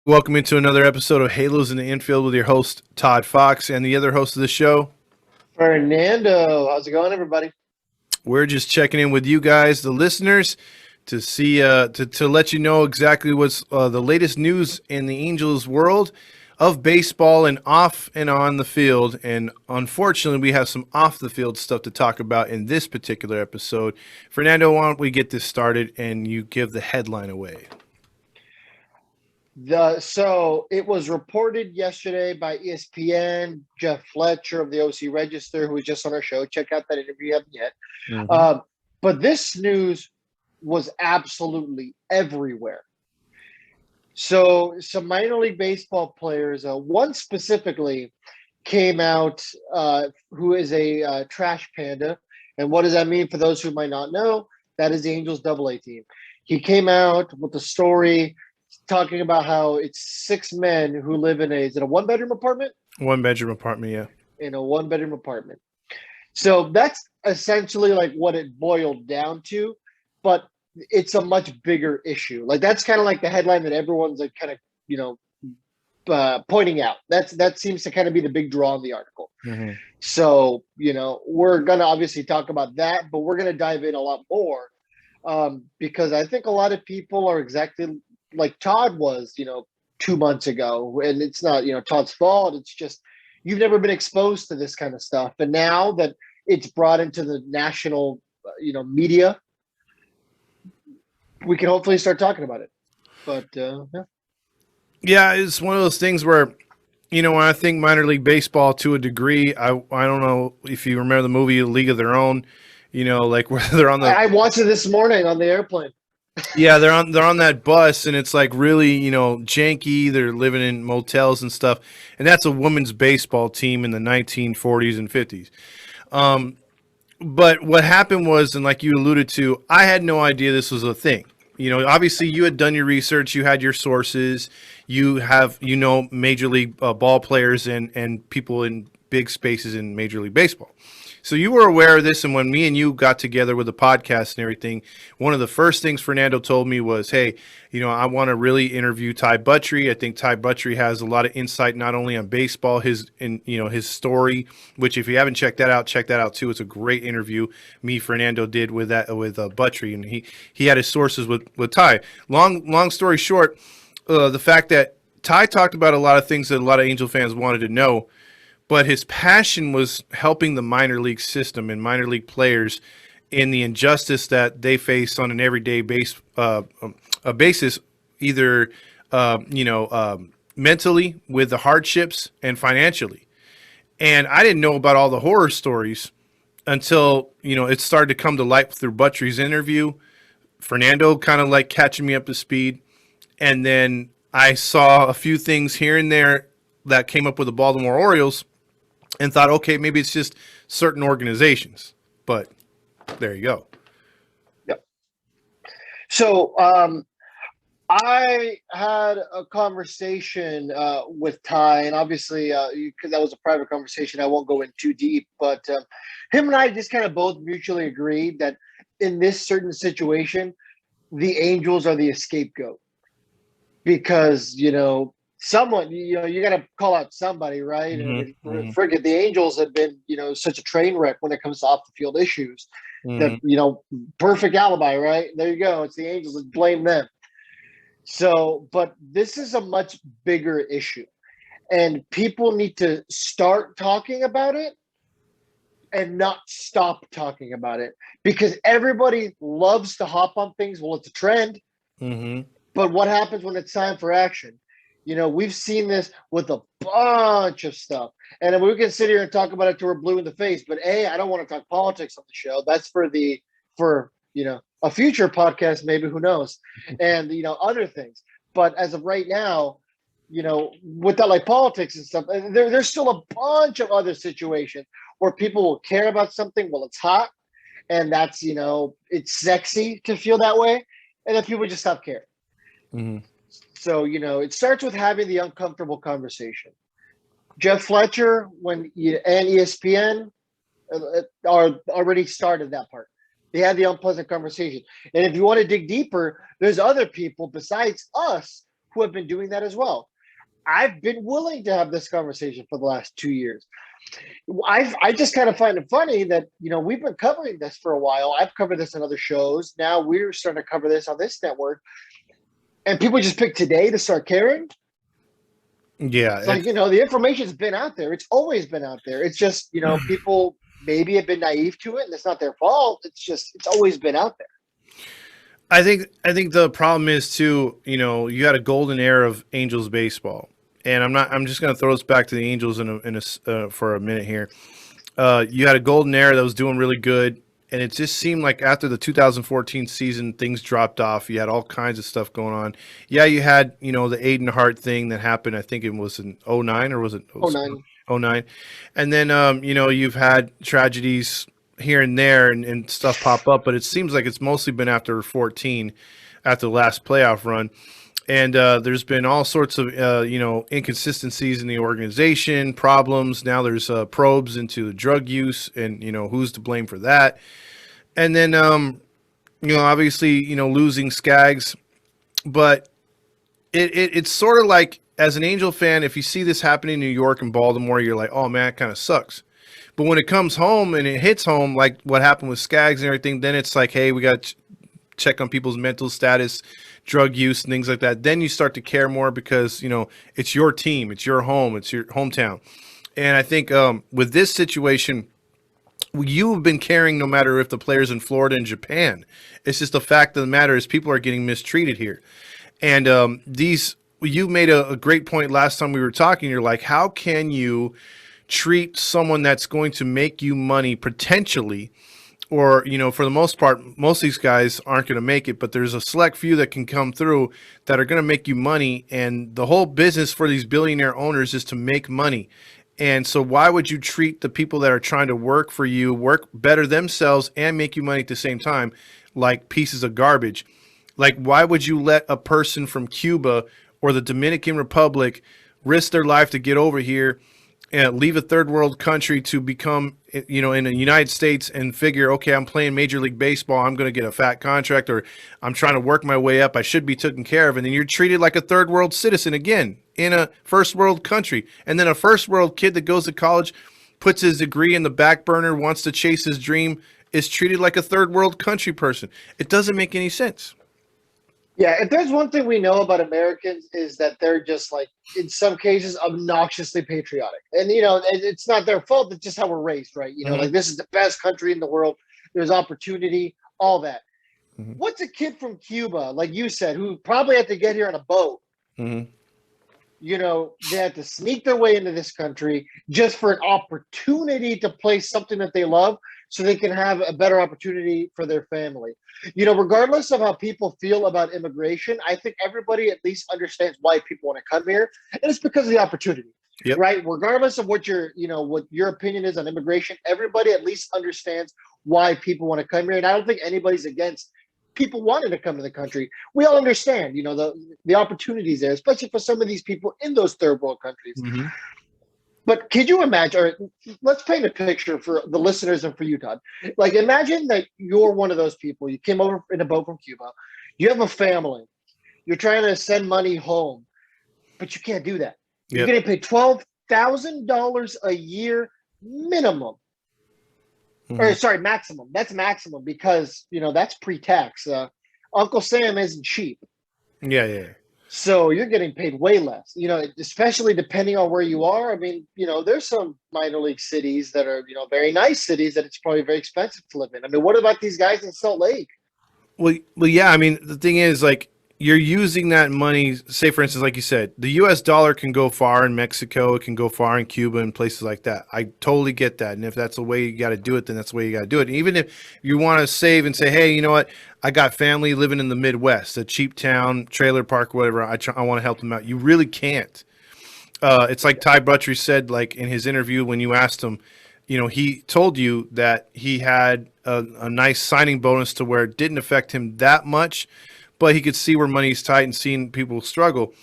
Welcome into another episode of Halos in the Infield with your host, Todd Fox, and the other host of the show. Fernando, how's it going, everybody? We're just checking in with you guys, the listeners, to see to let you know exactly what's the latest news in the Angels world of baseball and off and on the field. And unfortunately, we have some off the field stuff to talk about in this particular episode. Fernando, why don't we get this started and you give the headline away? So it was reported yesterday by ESPN, Jeff Fletcher of the OC Register, who was just on our show. Check out that interview you haven't yet. Mm-hmm. But this news was absolutely everywhere. So some minor league baseball players, one specifically came out who is a trash panda. And what does that mean for those who might not know? That is the Angels AA team. He came out with a story talking about how it's 6 men who live in is it a one-bedroom apartment? One-bedroom apartment, yeah. In a one-bedroom apartment. So that's essentially like what it boiled down to, but it's a much bigger issue. Like that's kind of like the headline that everyone's like kind of, pointing out. That seems to kind of be the big draw in the article. Mm-hmm. So, we're going to obviously talk about that, but we're going to dive in a lot more because I think a lot of people are exactly like Todd was, 2 months ago, and it's not, Todd's fault. It's just, you've never been exposed to this kind of stuff. And now that it's brought into the national, media, we can hopefully start talking about it. But, yeah. Yeah, it's one of those things where, when I think minor league baseball to a degree, I don't know if you remember the movie League of Their Own, like where they're on the. I watched it this morning on the airplane. Yeah, they're on that bus, and it's like really, janky. They're living in motels and stuff, and that's a women's baseball team in the 1940s and 50s. But what happened was, and like you alluded to, I had no idea this was a thing. Obviously you had done your research, you had your sources, you have, major league ball players and people in big spaces in Major League Baseball. So you were aware of this, and when me and you got together with the podcast and everything, one of the first things Fernando told me was, hey, I want to really interview Ty Buttrey. I think Ty Buttrey has a lot of insight not only on baseball, his story, which if you haven't checked that out, check that out too. It's a great interview Fernando did with Buttrey, and he had his sources with Ty. Long story short, the fact that Ty talked about a lot of things that a lot of Angel fans wanted to know, but his passion was helping the minor league system and minor league players in the injustice that they face on an everyday basis, either mentally with the hardships and financially. And I didn't know about all the horror stories until it started to come to light through Buttrey's interview. Fernando kind of like catching me up to speed, and then I saw a few things here and there that came up with the Baltimore Orioles. And thought, okay, maybe it's just certain organizations, but there you go. Yep. So I had a conversation with Ty, and obviously, because that was a private conversation, I won't go in too deep. But him and I just kind of both mutually agreed that in this certain situation, the Angels are the scapegoat because someone, you got to call out somebody, right? Mm-hmm. And forget the Angels have been, such a train wreck when it comes to off the field issues. Mm-hmm. That perfect alibi, right? There you go. It's the Angels. Let's blame them. So, but this is a much bigger issue, and people need to start talking about it and not stop talking about it because everybody loves to hop on things. Well, it's a trend, but what happens when it's time for action? We've seen this with a bunch of stuff. And we can sit here and talk about it till we're blue in the face. But I don't want to talk politics on the show. That's for a future podcast, maybe, who knows, and, other things. But as of right now, with that, like politics and stuff, there's still a bunch of other situations where people will care about something while it's hot. And that's, it's sexy to feel that way. And then people just stop caring. Mm-hmm. So, it starts with having the uncomfortable conversation. Jeff Fletcher and ESPN are already started that part. They had the unpleasant conversation. And if you want to dig deeper, there's other people besides us who have been doing that as well. I've been willing to have this conversation for the last 2 years. I just kind of find it funny that, we've been covering this for a while. I've covered this on other shows. Now we're starting to cover this on this network. And people just pick today to start caring. Yeah. It's like, the information's been out there. It's always been out there. It's just, people maybe have been naive to it, and it's not their fault. It's always been out there. I think the problem is too, you had a golden era of Angels baseball, and I'm just going to throw us back to the Angels for a minute here. You had a golden era that was doing really good, and it just seemed like after the 2014 season, things dropped off. You had all kinds of stuff going on. Yeah, you had, the Aiden Hart thing that happened. I think it was in 09, or was it 09? 09. And then, you've had tragedies here and there and stuff pop up, but it seems like it's mostly been after 14, after the last playoff run. And there's been all sorts of, inconsistencies in the organization, problems. Now there's probes into drug use and, who's to blame for that. And then, obviously, losing Skaggs. But it's sort of like, as an Angel fan, if you see this happening in New York and Baltimore, you're like, oh, man, it kind of sucks. But when it comes home and it hits home, like what happened with Skaggs and everything, then it's like, hey, we got to check on people's mental status, drug use, and things like that. Then you start to care more because, it's your team, it's your home, it's your hometown. And I think with this situation, you've been caring no matter if the player's in Florida and Japan. It's just the fact of the matter is people are getting mistreated here. And you made a great point last time we were talking. You're like, how can you treat someone that's going to make you money potentially, or, for the most part, most of these guys aren't going to make it, but there's a select few that can come through that are going to make you money. And the whole business for these billionaire owners is to make money. And so why would you treat the people that are trying to work for you, work better themselves and make you money at the same time, like pieces of garbage? Like, why would you let a person from Cuba or the Dominican Republic risk their life to get over here and leave a third world country to become, in the United States and figure, okay, I'm playing Major League Baseball, I'm going to get a fat contract, or I'm trying to work my way up, I should be taken care of. And then you're treated like a third world citizen again in a first world country. And then a first world kid that goes to college, puts his degree in the back burner, wants to chase his dream, is treated like a third world country person. It doesn't make any sense. Yeah, if there's one thing we know about Americans is that they're just, like, in some cases, obnoxiously patriotic. And, it's not their fault. It's just how we're raised, right? Like, this is the best country in the world. There's opportunity, all that. Mm-hmm. What's a kid from Cuba, like you said, who probably had to get here on a boat? Mm-hmm. They had to sneak their way into this country just for an opportunity to play something that they love so they can have a better opportunity for their family. Regardless of how people feel about immigration, I think everybody at least understands why people want to come here. And it's because of the opportunity, right? Regardless of what what your opinion is on immigration, everybody at least understands why people want to come here. And I don't think anybody's against people wanting to come to the country. We all understand, the opportunities there, especially for some of these people in those third world countries. Mm-hmm. But could you imagine, or let's paint a picture for the listeners and for you, Todd. Like, imagine that you're one of those people. You came over in a boat from Cuba. You have a family. You're trying to send money home, but you can't do that. You're getting paid $12,000 a year minimum. Mm-hmm. Or sorry, maximum. That's maximum because, that's pre-tax. Uncle Sam isn't cheap. Yeah. So you're getting paid way less, especially depending on where you are. I mean, there's some minor league cities that are, very nice cities that it's probably very expensive to live in. I mean, what about these guys in Salt Lake? Well, yeah. I mean, the thing is, like, you're using that money, say, for instance, like you said, the U.S. dollar can go far in Mexico. It can go far in Cuba and places like that. I totally get that. And if that's the way you got to do it, then that's the way you got to do it. And even if you want to save and say, hey, you know what? I got family living in the Midwest, a cheap town, trailer park, whatever. I want to help them out. You really can't. It's like Ty Buttrey said, like in his interview, when you asked him, he told you that he had a nice signing bonus to where it didn't affect him that much, but he could see where money's tight and seeing people struggle.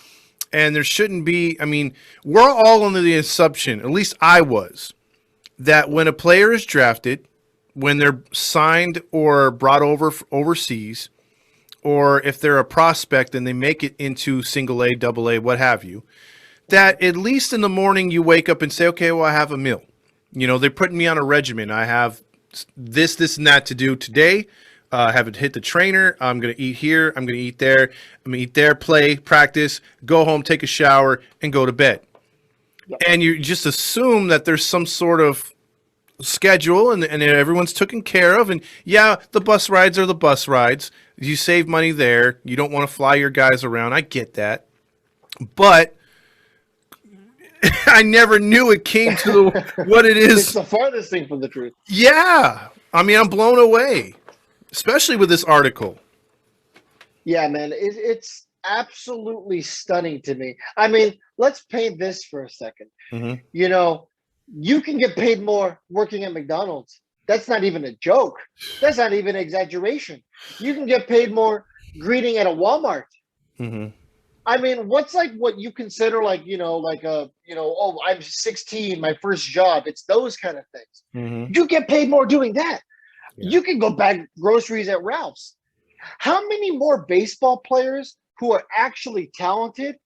And there shouldn't be, I mean, we're all under the assumption, at least I was, that when a player is drafted, when they're signed or brought over overseas, or if they're a prospect and they make it into single A, double A, what have you, that at least in the morning you wake up and say, okay, well, I have a meal. You know, they're putting me on a regimen. I have this, and that to do today. I haven't hit the trainer. I'm going to eat here. I'm going to eat there. I'm going to eat there, play, practice, go home, take a shower, and go to bed. Yep. And you just assume that there's some sort of schedule and everyone's taken care of. And yeah, the bus rides are the bus rides. You save money there. You don't want to fly your guys around. I get that. But I never knew it came to what it is. It's the farthest thing from the truth. Yeah. I mean, I'm blown away, especially with this article. Yeah, man, it's absolutely stunning to me. I mean, let's paint this for a second. Mm-hmm. You know, you can get paid more working at McDonald's. That's not even a joke. That's not even an exaggeration. You can get paid more greeting at a Walmart. Mm-hmm. I mean, what's like what you consider like, oh, I'm 16, my first job. It's those kind of things. Mm-hmm. You get paid more doing that. Yeah. You can go bag groceries at Ralph's. How many more baseball players who are actually talented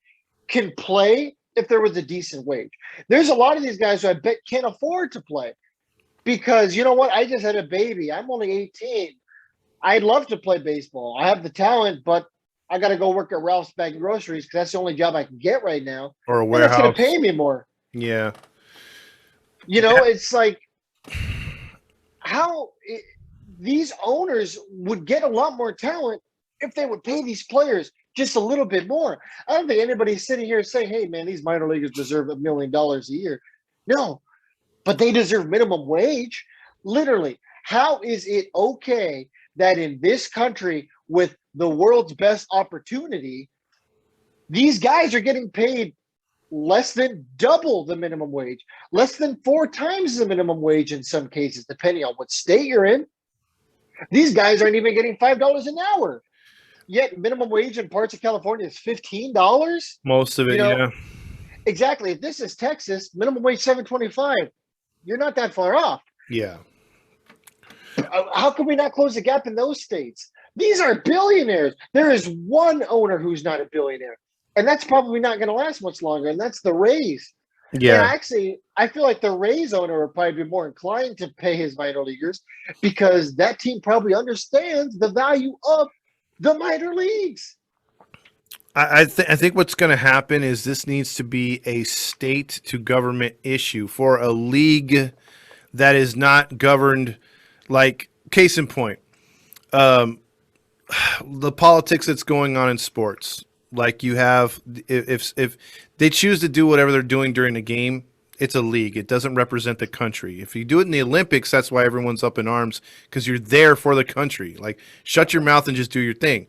can play if there was a decent wage? There's a lot of these guys who I bet can't afford to play because, you know what? I just had a baby. I'm only 18. I'd love to play baseball. I have the talent, but I got to go work at Ralph's bagging groceries because that's the only job I can get right now. Or a And warehouse. that's going to pay me more. Yeah. You know, it's like these owners would get a lot more talent if they would pay these players just a little bit more. I don't think anybody's sitting here saying, hey, man, these minor leaguers deserve $1 million a year. No, but they deserve minimum wage. Literally, how is it okay that in this country with the world's best opportunity, these guys are getting paid less than double the minimum wage, less than 4 times the minimum wage in some cases, depending on what state you're in? These guys aren't even getting $5 an hour. Yet minimum wage in parts of California is $15. Most of it, yeah. Exactly. If this is Texas, minimum wage $7.25. You're not that far off. Yeah. How can we not close the gap in those states? These are billionaires. There is one owner who's not a billionaire, and that's probably not going to last much longer, and that's the Rays. Yeah. And actually, I feel like the Rays owner would probably be more inclined to pay his minor leaguers because that team probably understands the value of the minor leagues. I think what's going to happen is this needs to be a state to government issue for a league that is not governed, like case in point, the politics that's going on in sports. Like you have, if they choose to do whatever they're doing during the game, it's a league. It doesn't represent the country. If you do it in the Olympics, that's why everyone's up in arms because you're there for the country. Like shut your mouth and just do your thing.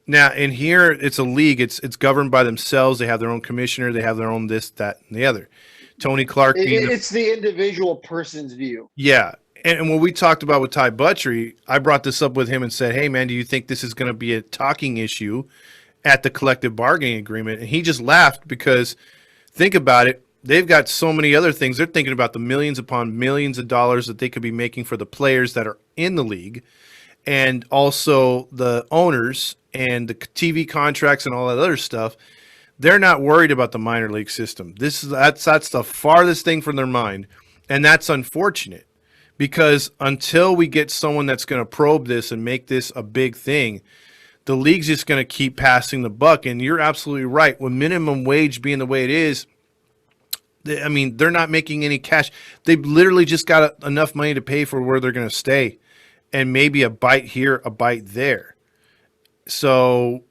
Now, in here, it's a league. It's governed by themselves. They have their own commissioner. They have their own this, that, and the other. Tony Clark. It's the individual person's view. Yeah. And when we talked about with Ty Buttrey, I brought this up with him and said, hey, man, do you think this is going to be a talking issue at the collective bargaining agreement? And he just laughed because think about it. They've got so many other things. They're thinking about the millions upon millions of dollars that they could be making for the players that are in the league and also the owners and the TV contracts and all that other stuff. They're not worried about the minor league system. That's the farthest thing from their mind. And that's unfortunate because until we get someone that's going to probe this and make this a big thing, the league's just going to keep passing the buck. And you're absolutely right. With minimum wage being the way it is, I mean, they're not making any cash. They've literally just got enough money to pay for where they're going to stay and maybe a bite here, a bite there. So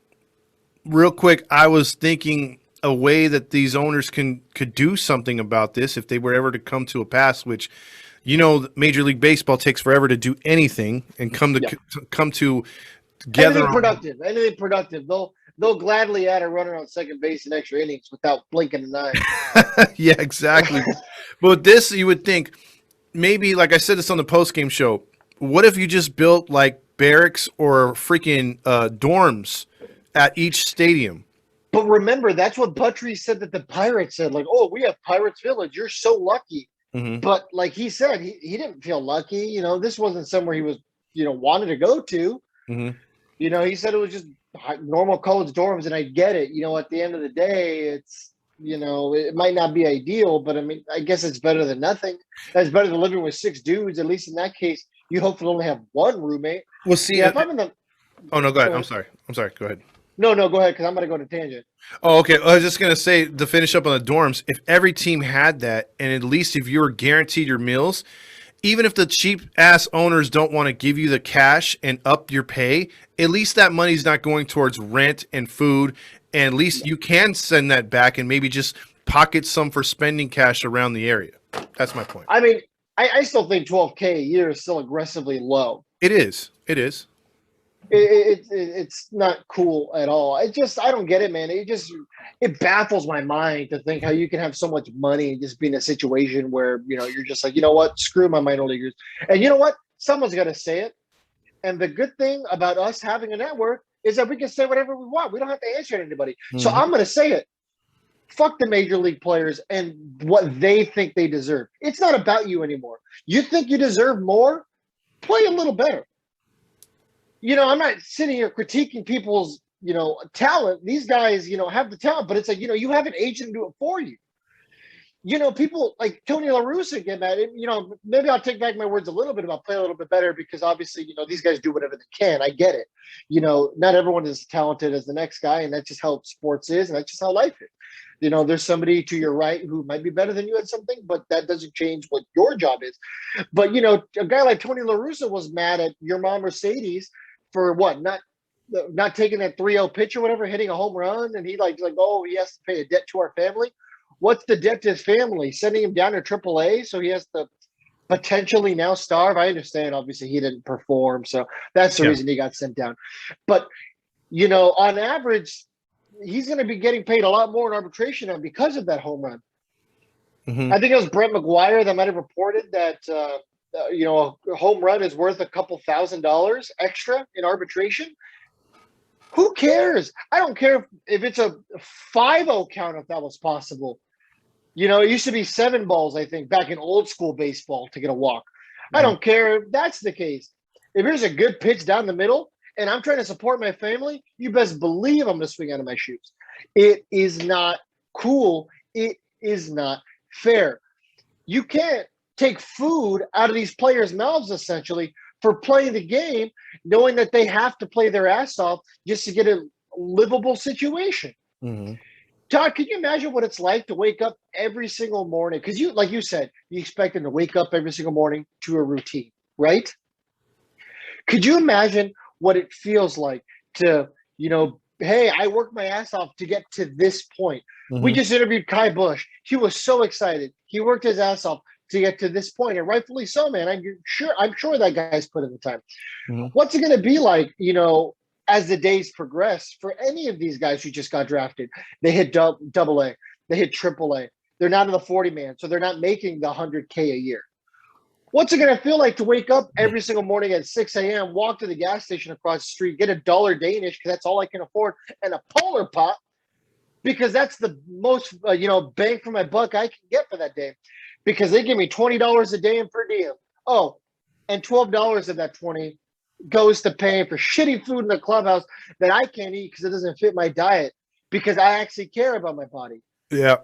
real quick, I was thinking a way that these owners could do something about this if they were ever to come to a pass, which, you know, Major League Baseball takes forever to do anything and come to together. Anything productive. They'll gladly add a runner on second base in extra innings without blinking an eye. Yeah, exactly. But with this, you would think maybe, like I said this on the post-game show, what if you just built like barracks or freaking dorms at each stadium? But remember, that's what Buttrey said that the Pirates said. Like, oh, we have Pirates Village. You're so lucky. Mm-hmm. But like he said, he didn't feel lucky. You know, this wasn't somewhere he was, wanted to go to. Mm-hmm. He said it was just normal college dorms, and I get it. At the end of the day, it's it might not be ideal, but I mean, I guess it's better than nothing. That's better than living with 6 dudes. At least in that case, you hopefully only have one roommate. Well, see, If I'm in the oh no, go ahead. I'm sorry. Go ahead. No, go ahead, because I'm going to go to tangent. Oh, okay. I was just gonna say to finish up on the dorms. If every team had that, and at least if you were guaranteed your meals, even if the cheap ass owners don't want to give you the cash and up your pay, at least that money's not going towards rent and food. And at least you can send that back and maybe just pocket some for spending cash around the area. That's my point. I mean, I still think $12K a year is still aggressively low. It is. It's not cool at all. I don't get it, man. It baffles my mind to think how you can have so much money and just be in a situation where you're just like, what, screw my minor leaguers. And you know what? Someone's got to say it. And the good thing about us having a network is that we can say whatever we want. We don't have to answer to anybody. Mm-hmm. So I'm going to say it. Fuck the major league players and what they think they deserve. It's not about you anymore. You think you deserve more? Play a little better. I'm not sitting here critiquing people's, talent. These guys, have the talent, but it's like, you have an agent to do it for you. People like Tony La Russa get mad. Maybe I'll take back my words a little bit about play a little bit better because obviously, these guys do whatever they can. I get it. Not everyone is as talented as the next guy, and that's just how sports is, and that's just how life is. There's somebody to your right who might be better than you at something, but that doesn't change what your job is. But, a guy like Tony La Russa was mad at your mom Mercedes for what? Not taking that 3-0 pitch or whatever, hitting a home run, and he like, oh, he has to pay a debt to our family. What's the debt to his family? Sending him down to AAA, so he has to potentially now starve. I understand, obviously, he didn't perform, so that's the reason he got sent down. But on average, he's going to be getting paid a lot more in arbitration now because of that home run. Mm-hmm. I think it was Brett McGuire that might have reported that. A home run is worth a couple $1,000s extra in arbitration. Who cares? I don't care if it's a 5-0 count, if that was possible. It used to be 7 balls, I think, back in old school baseball to get a walk. Mm-hmm. I don't care if that's the case. If there's a good pitch down the middle and I'm trying to support my family, you best believe I'm going to swing out of my shoes. It is not cool. It is not fair. You can't take food out of these players' mouths, essentially, for playing the game, knowing that they have to play their ass off just to get a livable situation. Mm-hmm. Todd, can you imagine what it's like to wake up every single morning? Because like you said, you expect them to wake up every single morning to a routine, right? Could you imagine what it feels like to, hey, I worked my ass off to get to this point. Mm-hmm. We just interviewed Kai Bush. He was so excited. He worked his ass off to get to this point, and rightfully so, man. I'm sure that guy's put in the time. Mm-hmm. What's it going to be like, as the days progress for any of these guys who just got drafted? They hit double A, they hit triple A. They're not in the 40-man, so they're not making the $100K a year. What's it going to feel like to wake up every single morning at 6 a.m., walk to the gas station across the street, get $1 Danish because that's all I can afford, and a Polar Pop because that's the most bang for my buck I can get for that day. Because they give me $20 a day in per diem. Oh, and $12 of that $20 goes to paying for shitty food in the clubhouse that I can't eat because it doesn't fit my diet because I actually care about my body. Yeah.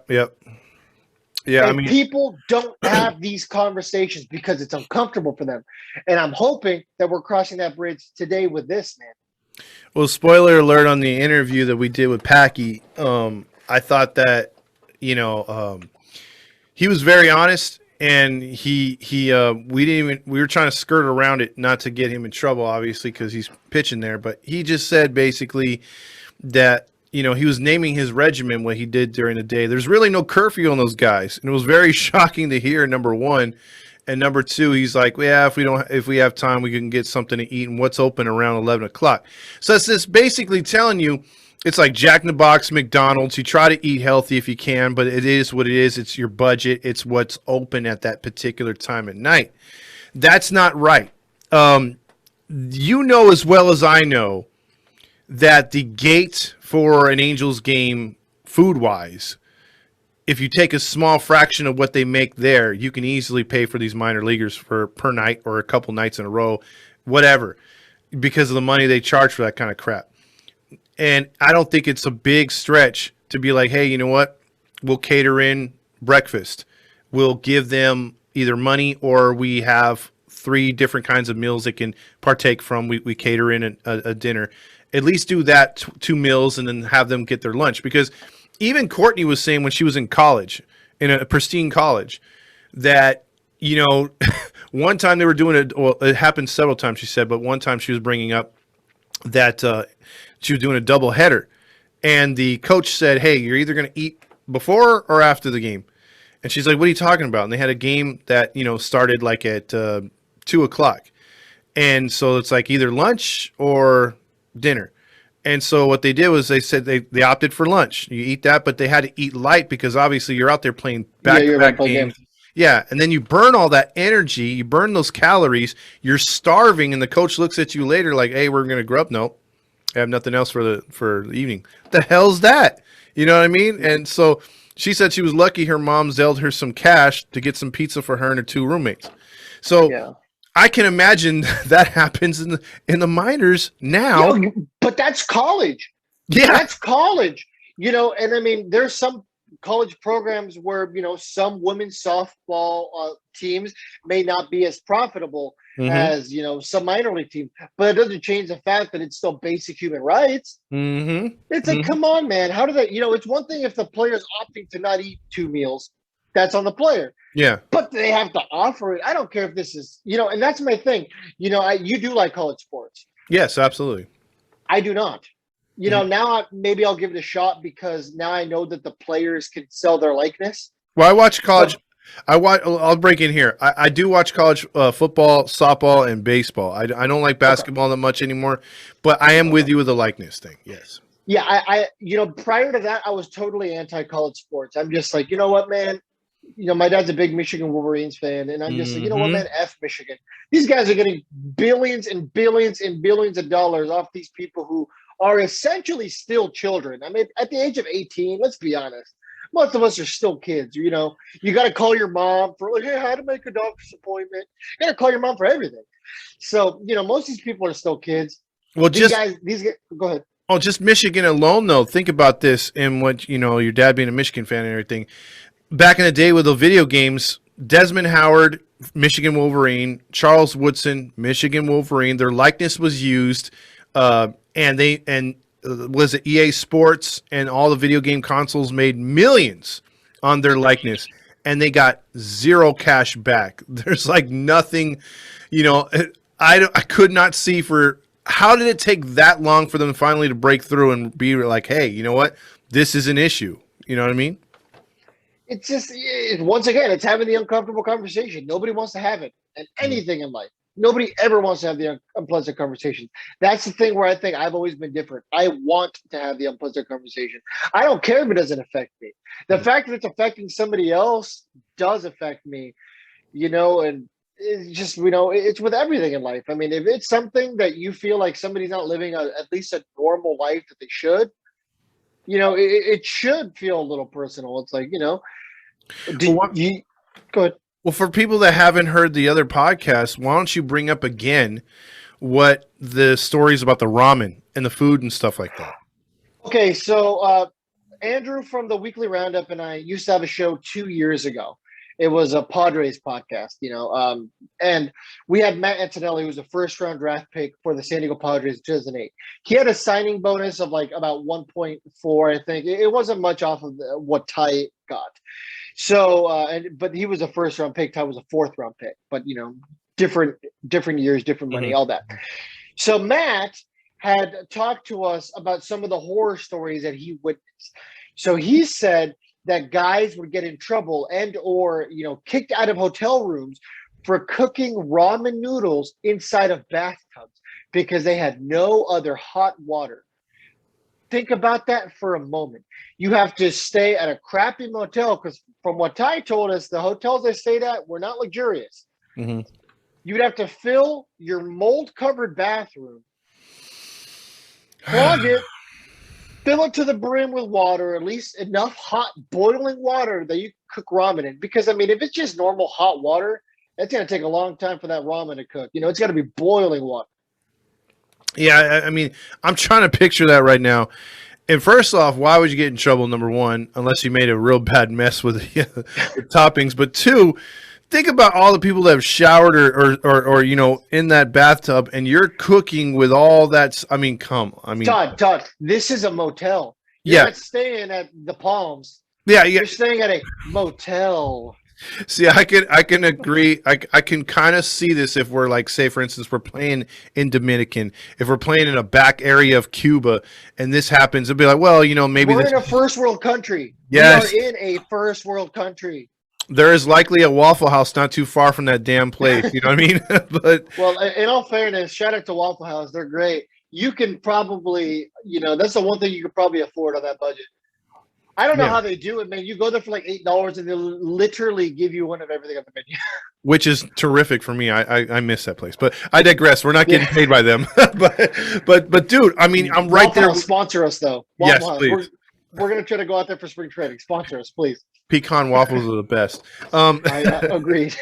And people don't have these conversations because it's uncomfortable for them. And I'm hoping that we're crossing that bridge today with this, man. Well, spoiler alert on the interview that we did with Packy. I thought that, he was very honest, and we were trying to skirt around it, not to get him in trouble, obviously, because he's pitching there. But he just said basically that, he was naming his regimen, what he did during the day. There's really no curfew on those guys. And it was very shocking to hear, number one. And number two, he's like, yeah, if we have time, we can get something to eat, and what's open around 11 o'clock. So it's just basically telling you, it's like Jack in the Box, McDonald's. You try to eat healthy if you can, but it is what it is. It's your budget. It's what's open at that particular time at night. That's not right. As well as I know that the gate for an Angels game food-wise, if you take a small fraction of what they make there, you can easily pay for these minor leaguers for per night or a couple nights in a row, whatever. because of the money they charge for that kind of crap. And I don't think it's a big stretch to be like, hey, you know what? We'll cater in breakfast. We'll give them either money or we have 3 different kinds of meals they can partake from. We cater in a dinner. At least do that 2 meals and then have them get their lunch. Because even Courtney was saying when she was in college, in a pristine college, that, one time they were doing it. Well, it happened several times, she said, but one time she was bringing up that she was doing a double header. And the coach said, hey, you're either going to eat before or after the game. And she's like, what are you talking about? And they had a game that, started like at 2:00. And so it's like either lunch or dinner. And so what they did was they said they opted for lunch. You eat that, but they had to eat light because obviously you're out there playing back-to-back games. Yeah, and then you burn all that energy. You burn those calories. You're starving, and the coach looks at you later like, hey, we're going to grub. No, I have nothing else for the evening. What the hell's that? You know what I mean? And so she said she was lucky her mom dealt her some cash to get some pizza for her and her 2 roommates. So yeah. I can imagine that happens in the minors now. Yeah, but that's college. Yeah. That's college. And I mean, there's some college programs where, some women's softball teams may not be as profitable as, some minor league teams. But it doesn't change the fact that it's still basic human rights. Mm-hmm. It's like, come on, man. How do they, it's one thing if the player's opting to not eat 2 meals. That's on the player. Yeah. But they have to offer it. I don't care if this is, and that's my thing. You do like college sports. Yes, absolutely. I do not. Now maybe I'll give it a shot because now I know that the players can sell their likeness. Well, I watch college. I'll break in here. I do watch college football, softball, and baseball. I don't like basketball that much anymore, but I am with you with the likeness thing. Yes. Yeah. I prior to that, I was totally anti-college sports. I'm just like, you know what, man? My dad's a big Michigan Wolverines fan, and I'm just like, you know what, man, F Michigan. These guys are getting billions and billions and billions of dollars off these people who are essentially still children. I mean, at the age of 18, let's be honest, most of us are still kids. You got to call your mom for, like, hey, how to make a doctor's appointment. You got to call your mom for everything. So, most of these people are still kids. Well, these guys, go ahead. Oh, just Michigan alone, though. Think about this and what, your dad being a Michigan fan and everything. Back in the day with the video games, Desmond Howard, Michigan Wolverine, Charles Woodson, Michigan Wolverine, their likeness was used, was it EA Sports and all the video game consoles made millions on their likeness, and they got 0 cash back. There's like nothing, I could not see how did it take that long for them finally to break through and be like, hey, you know what? This is an issue. You know what I mean? It's just, once again, it's having the uncomfortable conversation. Nobody wants to have it and anything in life. Nobody ever wants to have the unpleasant conversation. That's the thing where I think I've always been different. I want to have the unpleasant conversation. I don't care if it doesn't affect me. The fact that it's affecting somebody else does affect me, and it's just, it's with everything in life. I mean, if it's something that you feel like somebody's not living at least a normal life that they should, it should feel a little personal. It's like, go ahead. Well, for people that haven't heard the other podcast, why don't you bring up again what the stories about the ramen and the food and stuff like that? Okay, so Andrew from the Weekly Roundup and I used to have a show 2 years ago. It was a Padres podcast, and we had Matt Antonelli, who was a first-round draft pick for the San Diego Padres in 2008. He had a signing bonus of like about 1.4, I think. It wasn't much off of what Ty got. So, but he was a first-round pick. Ty was a fourth-round pick. But different years, different money, all that. So Matt had talked to us about some of the horror stories that he witnessed. So he said that guys would get in trouble and or kicked out of hotel rooms for cooking ramen noodles inside of bathtubs because they had no other hot water. Think about that for a moment. You have to stay at a crappy motel because from what Ty told us, the hotels they stayed at were not luxurious. You would have to fill your mold-covered bathroom, clog it, fill it to the brim with water, at least enough hot boiling water that you cook ramen in. Because, I mean, if it's just normal hot water, that's going to take a long time for that ramen to cook. It's got to be boiling water. Yeah, I mean, I'm trying to picture that right now. And first off, why would you get in trouble? Number one, unless you made a real bad mess with the toppings. But two, think about all the people that have showered or in that bathtub, and you're cooking with all that. I mean, Todd, this is a motel. You're yeah, not staying at the Palms. yeah. You're staying at a motel. See, I can agree. I can kind of see this if we're like, say, for instance, we're playing in Dominican. If we're playing in a back area of Cuba, and this happens, it'd be like, well, maybe We're this. in a first world country. Yes. We are in a first world country. There is likely a Waffle House not too far from that damn place. You know what I mean? But Well, in all fairness, shout out to Waffle House. They're great. You can probably, that's the one thing you could probably afford on that budget. I don't know how they do it, man. You go there for like $8 and they'll literally give you one of everything on the menu. which is terrific for me. I miss that place. But I digress. We're not getting paid by them. but dude, I mean, I'm right Waffle there. House, sponsor us though. Yes, Waffle House. please. We're gonna try to go out there for spring training. Sponsor us, please. Pecan waffles are the best. I agreed.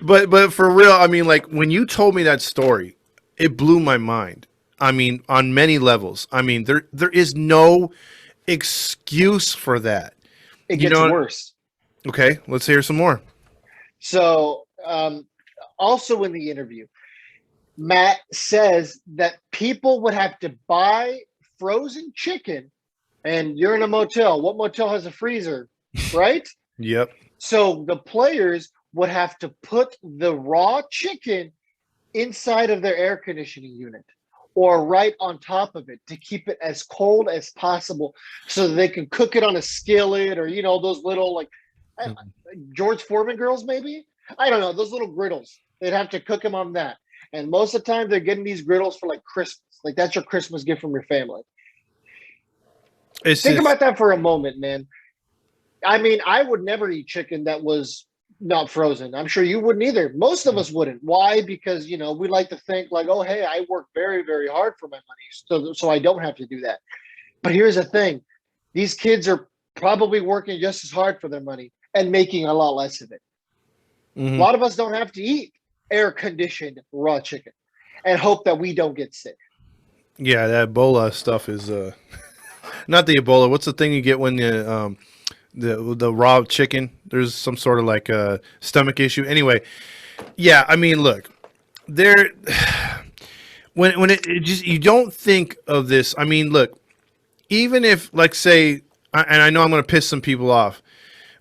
But for real, I mean, like when you told me that story, it blew my mind. I mean, on many levels. I mean, there is no excuse for that. It gets worse. Okay, let's hear some more. So, also in the interview, Matt says that people would have to buy frozen chicken, and you're in a motel. What motel has a freezer, right? Yep. So the players would have to put the raw chicken inside of their air conditioning unit or right on top of it to keep it as cold as possible so that they can cook it on a skillet or, those little like George Foreman grills, maybe? I don't know. Those little griddles. They'd have to cook them on that. And most of the time they're getting these griddles for like Christmas. Like that's your Christmas gift from your family. Think about that for a moment, man. I mean, I would never eat chicken that was not frozen. I'm sure you wouldn't either. Most of us wouldn't. Why? Because, we like to think like, oh, hey, I work very, very hard for my money. So I don't have to do that. But here's the thing. These kids are probably working just as hard for their money and making a lot less of it. Mm-hmm. A lot of us don't have to eat air-conditioned raw chicken and hope that we don't get sick. Yeah, that Ebola stuff is not the Ebola. What's the thing you get when the raw chicken? There's some sort of like a stomach issue. Anyway, yeah, I mean, look, when it just, you don't think of this. I mean, look, even if, like, say, and I know I'm going to piss some people off,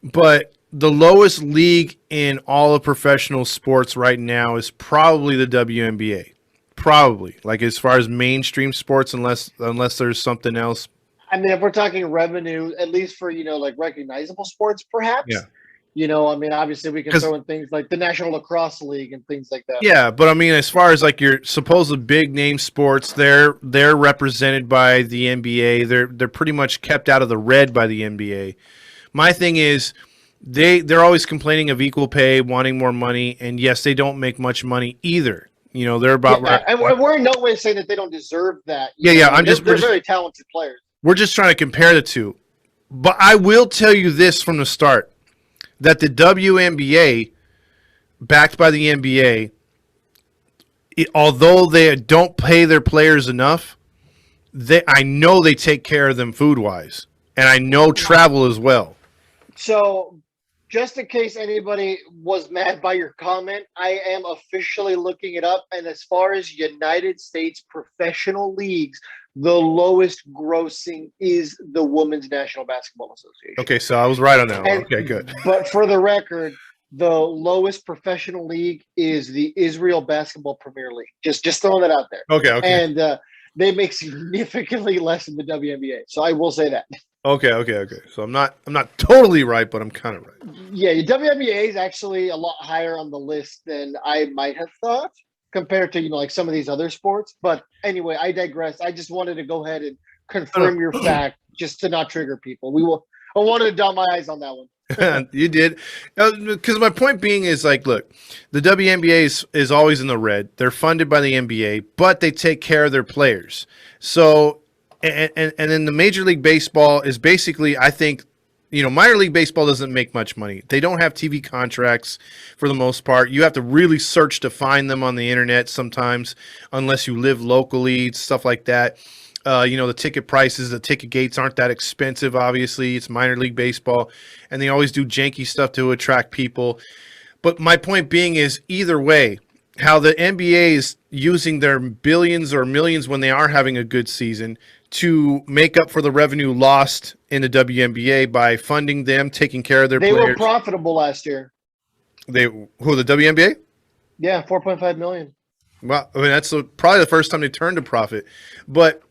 but the lowest league in all of professional sports right now is probably the WNBA. Probably, like, as far as mainstream sports, unless there's something else. I mean, if we're talking revenue, at least for, like recognizable sports, perhaps. Yeah. I mean, obviously we can throw in things like the National Lacrosse League and things like that. Yeah, but I mean, as far as like your supposed big name sports, they're represented by the NBA. They're pretty much kept out of the red by the NBA. My thing is, they're always complaining of equal pay, wanting more money, and yes, they don't make much money either. They're about right. And we're in no way saying that they don't deserve that. Yeah. They're very talented players. We're just trying to compare the two. But I will tell you this from the start, that the WNBA, backed by the NBA, although they don't pay their players enough, I know they take care of them food-wise. And I know travel as well. So, just in case anybody was mad by your comment, I am officially looking it up. And as far as United States professional leagues, the lowest grossing is the Women's National Basketball Association. Okay, so I was right on that one. Okay, good. But for the record, the lowest professional league is the Israel Basketball Premier League. Just throwing that out there. Okay. And they make significantly less than the WNBA. So I will say that. Okay. So I'm not totally right, but I'm kind of right. Yeah, WNBA is actually a lot higher on the list than I might have thought compared to, like some of these other sports. But anyway, I digress. I just wanted to go ahead and confirm your fact just to not trigger people. I wanted to dot my eyes on that one. You did. Because my point being is, like, look, the WNBA is always in the red. They're funded by the NBA, but they take care of their players. So, and then the Major League Baseball is basically, I think, minor league baseball doesn't make much money. They don't have TV contracts for the most part. You have to really search to find them on the internet sometimes, unless you live locally, stuff like that. The ticket prices, the ticket gates aren't that expensive, obviously. It's minor league baseball, and they always do janky stuff to attract people. But my point being is, either way, how the NBA is using their billions or millions when they are having a good season to make up for the revenue lost in the WNBA by funding them, taking care of their They players. were profitable last year. The WNBA? Yeah, 4.5 million. Well, I mean, that's probably the first time they turned a profit. But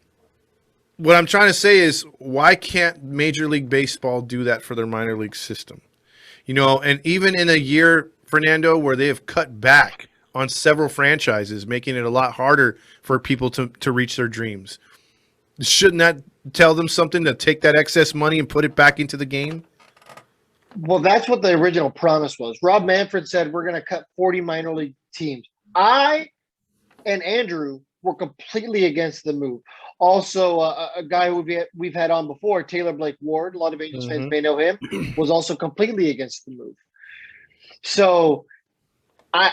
what I'm trying to say is, why can't Major League Baseball do that for their minor league system? And even in a year, Fernando, where they have cut back on several franchises, making it a lot harder for people to reach their dreams. Shouldn't that tell them something, to take that excess money and put it back into the game? Well, that's what the original promise was. Rob Manfred said, we're going to cut 40 minor league teams. I and Andrew were completely against the move. Also, a guy who we've had on before, Taylor Blake Ward, a lot of Angels fans may know him, was also completely against the move. So I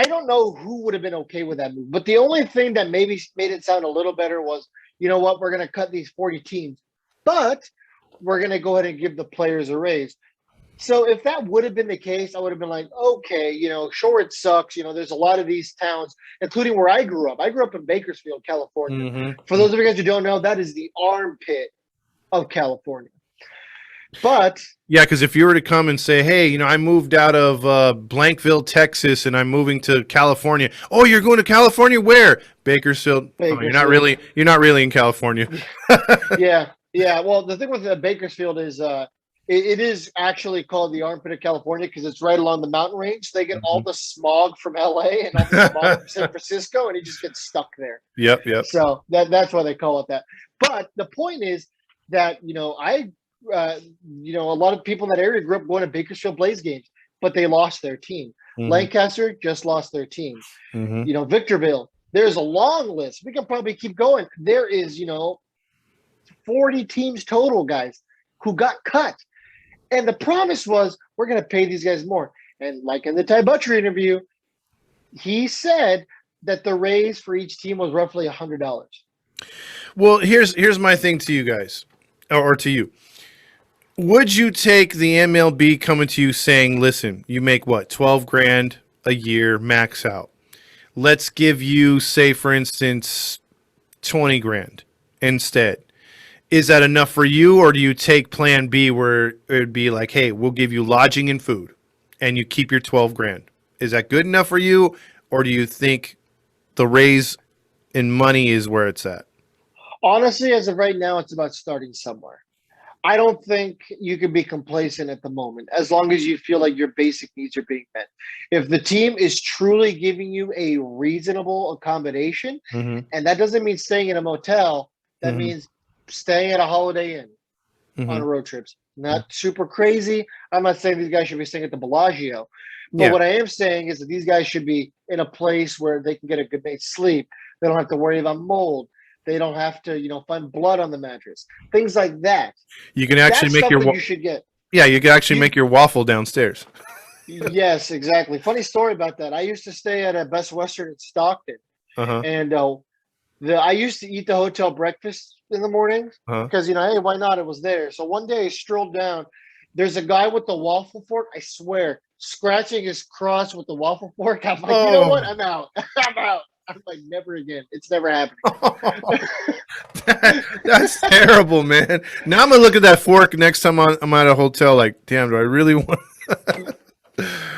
don't know who would have been okay with that move. But the only thing that maybe made it sound a little better was, you know what, we're going to cut these 40 teams, but we're going to go ahead and give the players a raise. So if that would have been the case, I would have been like, okay, sure, it sucks. There's a lot of these towns, including where I grew up. I grew up in Bakersfield, California. Mm-hmm. For those of you guys who don't know, that is the armpit of California. But yeah, because if you were to come and say, hey, I moved out of Blankville, Texas, and I'm moving to California. Oh, you're going to California? Where? Bakersfield. Oh, you're not really in California. Yeah. Well, the thing with Bakersfield is it is actually called the armpit of California because it's right along the mountain range. They get all the smog from LA and all the smog from San Francisco, and it just gets stuck there. Yep. So that's why they call it that. But the point is that, a lot of people in that area grew up going to Bakersfield Blaze games, but they lost their team. Mm-hmm. Lancaster just lost their team. Mm-hmm. Victorville, there's a long list. We can probably keep going. There is, 40 teams total, guys, who got cut. And the promise was, we're going to pay these guys more. And like in the Ty Butcher interview, he said that the raise for each team was roughly $100. Well, here's my thing to you guys, or to you. Would you take the MLB coming to you saying, listen, you make what, 12 grand a year max out. Let's give you, say, for instance, 20 grand instead. Is that enough for you, or do you take plan B where it would be like, hey, we'll give you lodging and food and you keep your 12 grand? Is that good enough for you, or do you think the raise in money is where it's at? Honestly, as of right now, it's about starting somewhere. I don't think you can be complacent at the moment, as long as you feel like your basic needs are being met. If the team is truly giving you a reasonable accommodation, and that doesn't mean staying in a motel, that means staying at a Holiday Inn on road trips. Not super crazy. I'm not saying these guys should be staying at the Bellagio. But what I am saying is that these guys should be in a place where they can get a good night's sleep. They don't have to worry about mold. They don't have to, find blood on the mattress. Things like that. You can actually make your you should get. Yeah, you can actually make your waffle downstairs. Yes, exactly. Funny story about that. I used to stay at a Best Western in Stockton, and I used to eat the hotel breakfast in the mornings because hey, why not? It was there. So one day I strolled down. There's a guy with the waffle fork. I swear, scratching his crotch with the waffle fork. I'm like, you know what? I'm out. I'm out. I'm like, never again. It's never happening. That's terrible, man. Now I'm gonna look at that fork next time I'm at a hotel. Like, damn, do I really want?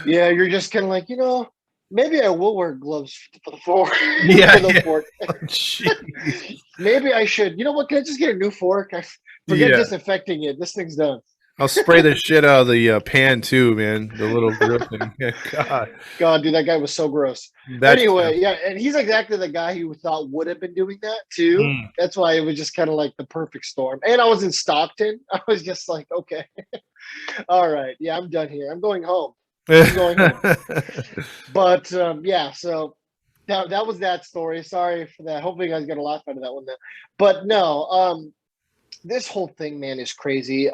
Yeah, you're just kind of like, maybe I will wear gloves for the fork. Yeah. For the fork. Oh, maybe I should. You know what? Can I just get a new fork? I forget disinfecting it. This thing's done. I'll spray the shit out of the pan too, man. The little grill thing. God, dude, that guy was so gross. Anyway, yeah, and he's exactly the guy who thought would have been doing that too. That's why it was just kind of like the perfect storm. And I was in Stockton. I was just like, okay, all right, yeah, I'm done here. I'm going home. But so that was that story. Sorry for that. Hopefully you guys got a laugh out of that one though. But no, this whole thing, man, is crazy.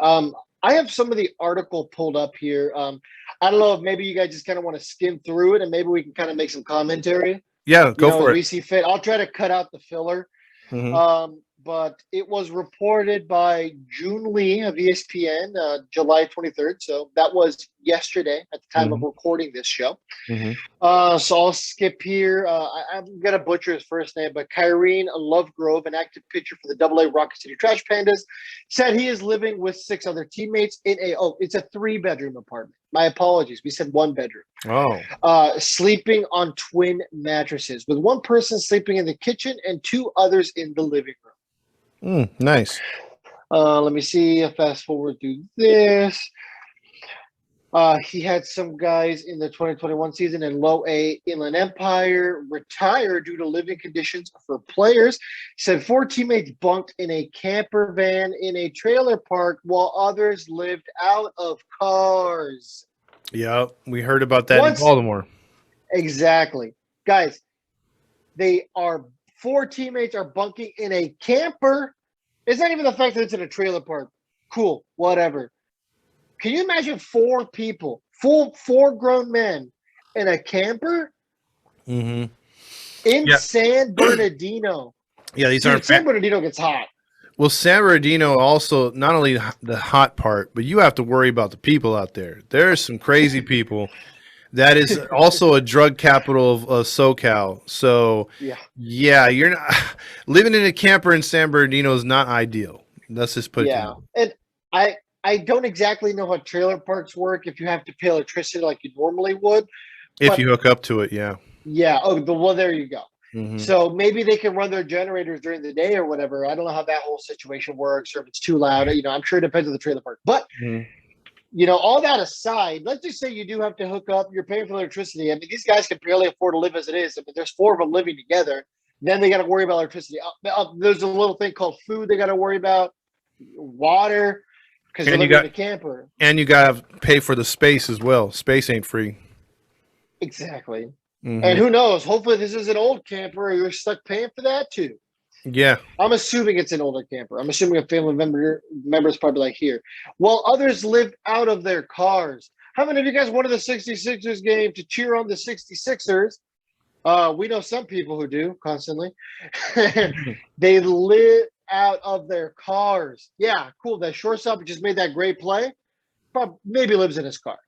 I have some of the article pulled up here. I don't know if maybe you guys just kind of want to skim through it and maybe we can kind of make some commentary, Yeah, go for as it. we see fit. I'll try to cut out the filler. But it was reported by June Lee of ESPN, July 23rd. So that was yesterday at the time of recording this show. So I'll skip here. I'm going to butcher his first name, but Kyrene Lovegrove, an active pitcher for the AA Rocket City Trash Pandas, said he is living with 6 other teammates in it's a 3-bedroom apartment. My apologies. We said 1 bedroom. Sleeping on twin mattresses, with one person sleeping in the kitchen and 2 others in the living room. Nice. Let me see. I'll fast forward through this. He had some guys in the 2021 season in Low A Inland Empire retire due to living conditions for players. He said 4 teammates bunked in a camper van in a trailer park while others lived out of cars. Yeah, we heard about that in Baltimore. Exactly. Guys, 4 teammates are bunking in a camper. It's not even the fact that it's in a trailer park. Cool, whatever. Can you imagine 4 people, 4 grown men in a camper in San Bernardino? Yeah, these aren't. San Bernardino gets hot. Well, San Bernardino also, not only the hot part, but you have to worry about the people out there. There's some crazy people. That is also a drug capital of SoCal. So, yeah, you're not living in a camper in San Bernardino is not ideal. Let's just put it down. And I don't exactly know how trailer parks work if you have to pay electricity like you normally would. If you hook up to it, yeah. Yeah. Well, there you go. So maybe they can run their generators during the day or whatever. I don't know how that whole situation works or if it's too loud. I'm sure it depends on the trailer park. But all that aside, let's just say you do have to hook up. You're paying for electricity. I mean, these guys can barely afford to live as it is. I mean, there's 4 of them living together. Then they got to worry about electricity. There's a little thing called food they got to worry about, water, because they're living in a camper. And you got to pay for the space as well. Space ain't free. Exactly. And who knows? Hopefully this is an old camper or you're stuck paying for that too. Yeah. I'm assuming it's an older camper. I'm assuming a family member is probably like here. While others lived out of their cars. How many of you guys went to the 66ers game to cheer on the 66ers? We know some people who do constantly. They live out of their cars. Yeah, cool. That shortstop just made that great play. Probably, maybe lives in his car.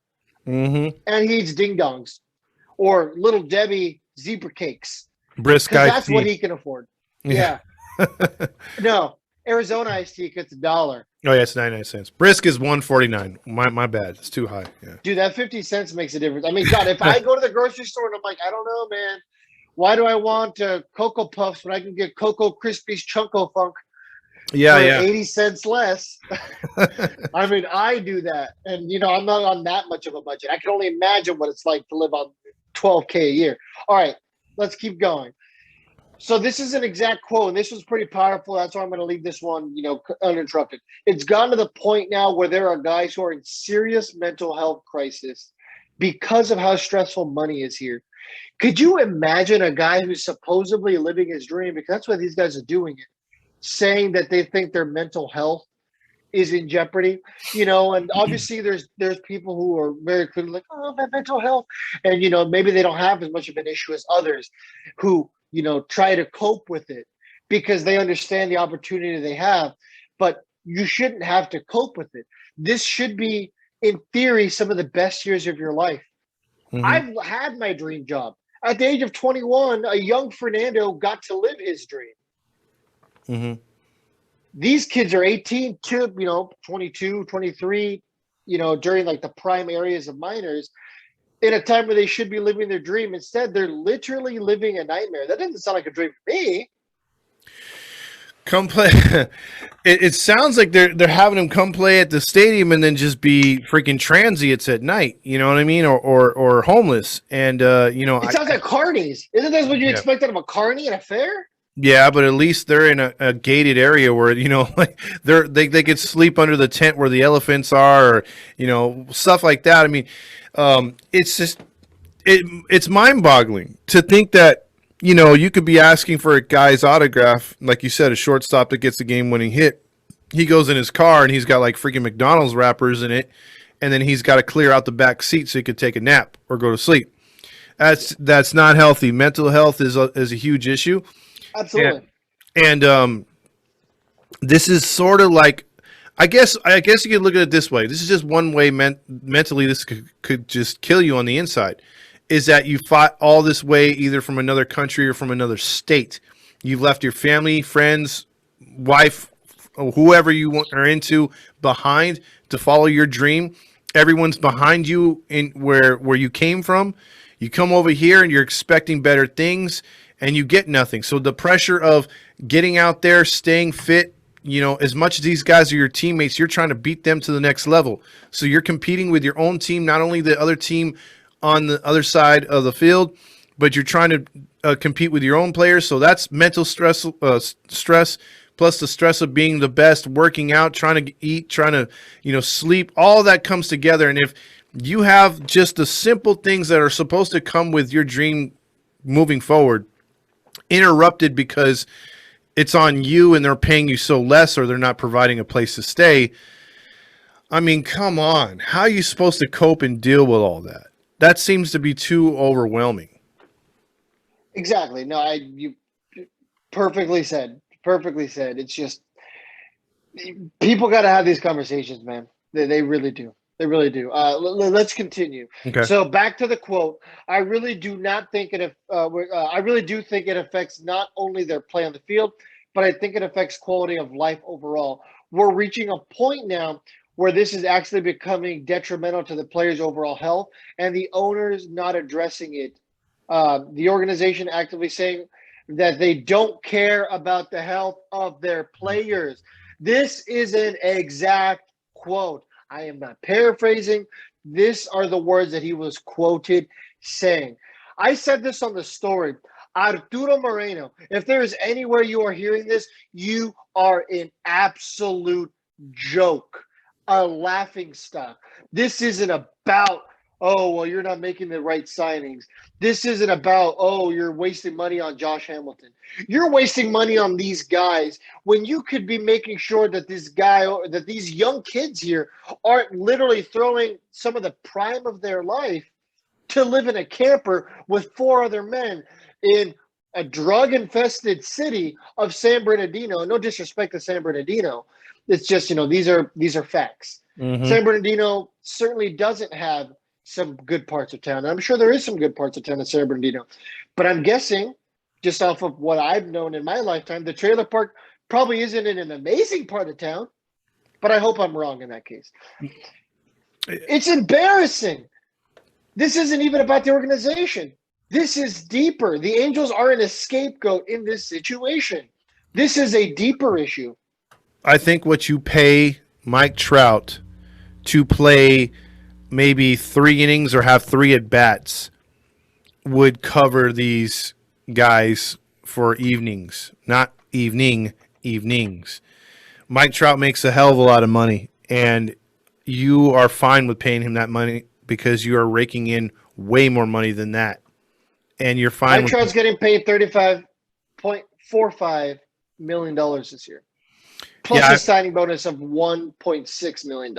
And he eats ding-dongs or Little Debbie zebra cakes. Brisk iced that's tea. what he can afford. Yeah. No, Arizona iced tea gets $1. Oh yeah, it's 99 cents. Brisk is $1.49. My bad. It's too high. Yeah. Dude, that 50 cents makes a difference. I mean, God, if I go to the grocery store and I'm like, I don't know, man, why do I want Cocoa Puffs when I can get Cocoa Krispies Chunko Funk? For 80 cents less. I mean, I do that. And, I'm not on that much of a budget. I can only imagine what it's like to live on $12K a year. All right, let's keep going. So this is an exact quote, and this was pretty powerful. That's why I'm going to leave this one, uninterrupted. It's gone to the point now where there are guys who are in serious mental health crisis because of how stressful money is here. Could you imagine a guy who's supposedly living his dream, because that's why these guys are doing it, saying that they think their mental health is in jeopardy, and obviously there's people who are very clearly like, oh, my mental health. And, maybe they don't have as much of an issue as others who, try to cope with it because they understand the opportunity they have, but you shouldn't have to cope with it. This should be, in theory, some of the best years of your life. I've had my dream job. At the age of 21, a young Fernando got to live his dream. These kids are 18 to, 22, 23, during like the prime areas of minors in a time where they should be living their dream. Instead, they're literally living a nightmare. That doesn't sound like a dream for me. Come play. It sounds like they're having them come play at the stadium and then just be freaking transients at night. You know what I mean? Or homeless. And, it sounds like carnies. Isn't that what you expect out of a carny at a fair? Yeah, but at least they're in a gated area where, like they could sleep under the tent where the elephants are, or, stuff like that. I mean, it's just, it's mind-boggling to think that, you could be asking for a guy's autograph, like you said, a shortstop that gets a game-winning hit, he goes in his car and he's got like freaking McDonald's wrappers in it, and then he's got to clear out the back seat so he could take a nap or go to sleep. That's not healthy. Mental health is a huge issue. Absolutely. And this is sort of like, I guess you could look at it this way. This is just one way mentally this could just kill you on the inside, is that you fought all this way either from another country or from another state. You've left your family, friends, wife, whoever you are into behind to follow your dream. Everyone's behind you in where you came from. You come over here and you're expecting better things and you get nothing. So the pressure of getting out there, staying fit, as much as these guys are your teammates, you're trying to beat them to the next level. So you're competing with your own team, not only the other team on the other side of the field, but you're trying to compete with your own players. So that's mental stress, plus the stress of being the best, working out, trying to eat, trying to, sleep. All that comes together. And if you have just the simple things that are supposed to come with your dream moving forward interrupted because it's on you and they're paying you so less or they're not providing a place to stay, I mean, come on. How are you supposed to cope and deal with all that? That seems to be too overwhelming. Exactly. No, you perfectly said. Perfectly said. It's just people got to have these conversations, man. They really do. They really do. Let's continue. Okay. So back to the quote. I really do not think it. I really do think it affects not only their play on the field, but I think it affects quality of life overall. We're reaching a point now where this is actually becoming detrimental to the players' overall health, and the owners not addressing it. The organization actively saying that they don't care about the health of their players. This is an exact quote. I am not paraphrasing. These are the words that he was quoted saying. I said this on the story. Arte Moreno, if there is anywhere you are hearing this, you are an absolute joke, a laughing stock. This isn't about, oh, well, you're not making the right signings. This isn't about, oh, you're wasting money on Josh Hamilton. You're wasting money on these guys when you could be making sure that that these young kids here aren't literally throwing some of the prime of their life to live in a camper with 4 other men in a drug-infested city of San Bernardino. No disrespect to San Bernardino. It's just, these are facts. Mm-hmm. San Bernardino certainly doesn't have some good parts of town. And I'm sure there is some good parts of town in San Bernardino. But I'm guessing, just off of what I've known in my lifetime, the trailer park probably isn't in an amazing part of town. But I hope I'm wrong in that case. It's embarrassing. This isn't even about the organization. This is deeper. The Angels aren't a scapegoat in this situation. This is a deeper issue. I think what you pay Mike Trout to play maybe 3 innings or have 3 at-bats would cover these guys for evenings, not evenings. Mike Trout makes a hell of a lot of money, and you are fine with paying him that money because you are raking in way more money than that. And you're fine. Mike Trout's getting paid $35.45 million this year, plus a signing bonus of $1.6 million.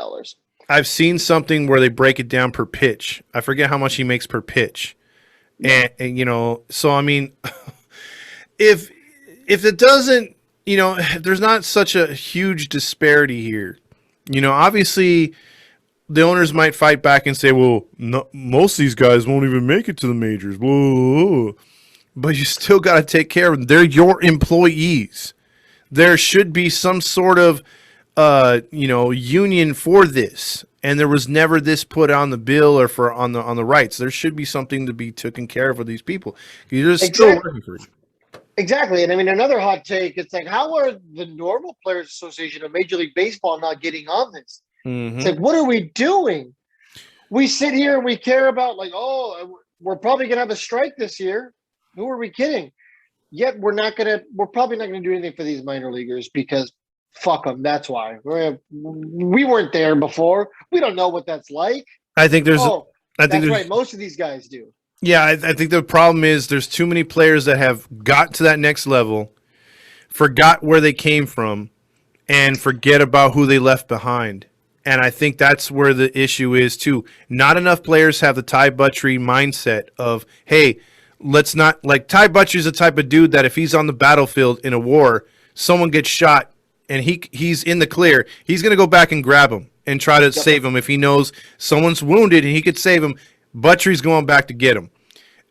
I've seen something where they break it down per pitch. I forget how much he makes per pitch. And so I mean, if it doesn't, there's not such a huge disparity here. Obviously the owners might fight back and say, well, no, most of these guys won't even make it to the majors. Whoa. But you still got to take care of them. They're your employees. There should be some sort of union for this, and there was never this put on the bill or on the rights. There should be something to be taken care of for these people. You're just still working for you. Exactly, and I mean another hot take. It's like, how are the normal Players Association of Major League Baseball not getting on this? Mm-hmm. It's like, what are we doing? We sit here and we care about we're probably gonna have a strike this year. Who are we kidding? Yet we're probably not gonna do anything for these minor leaguers because fuck them. That's why we weren't there before. We don't know what that's like. I think there's. That's right. Most of these guys do. Yeah, I think the problem is there's too many players that have got to that next level, forgot where they came from, and forget about who they left behind. And I think that's where the issue is too. Not enough players have the Ty Buttrey mindset of, hey, let's not, like, Ty Buttrey's the type of dude that if he's on the battlefield in a war, someone gets shot and he's in the clear, he's going to go back and grab him and try to save him. If he knows someone's wounded and he could save him, Buttrey's going back to get him.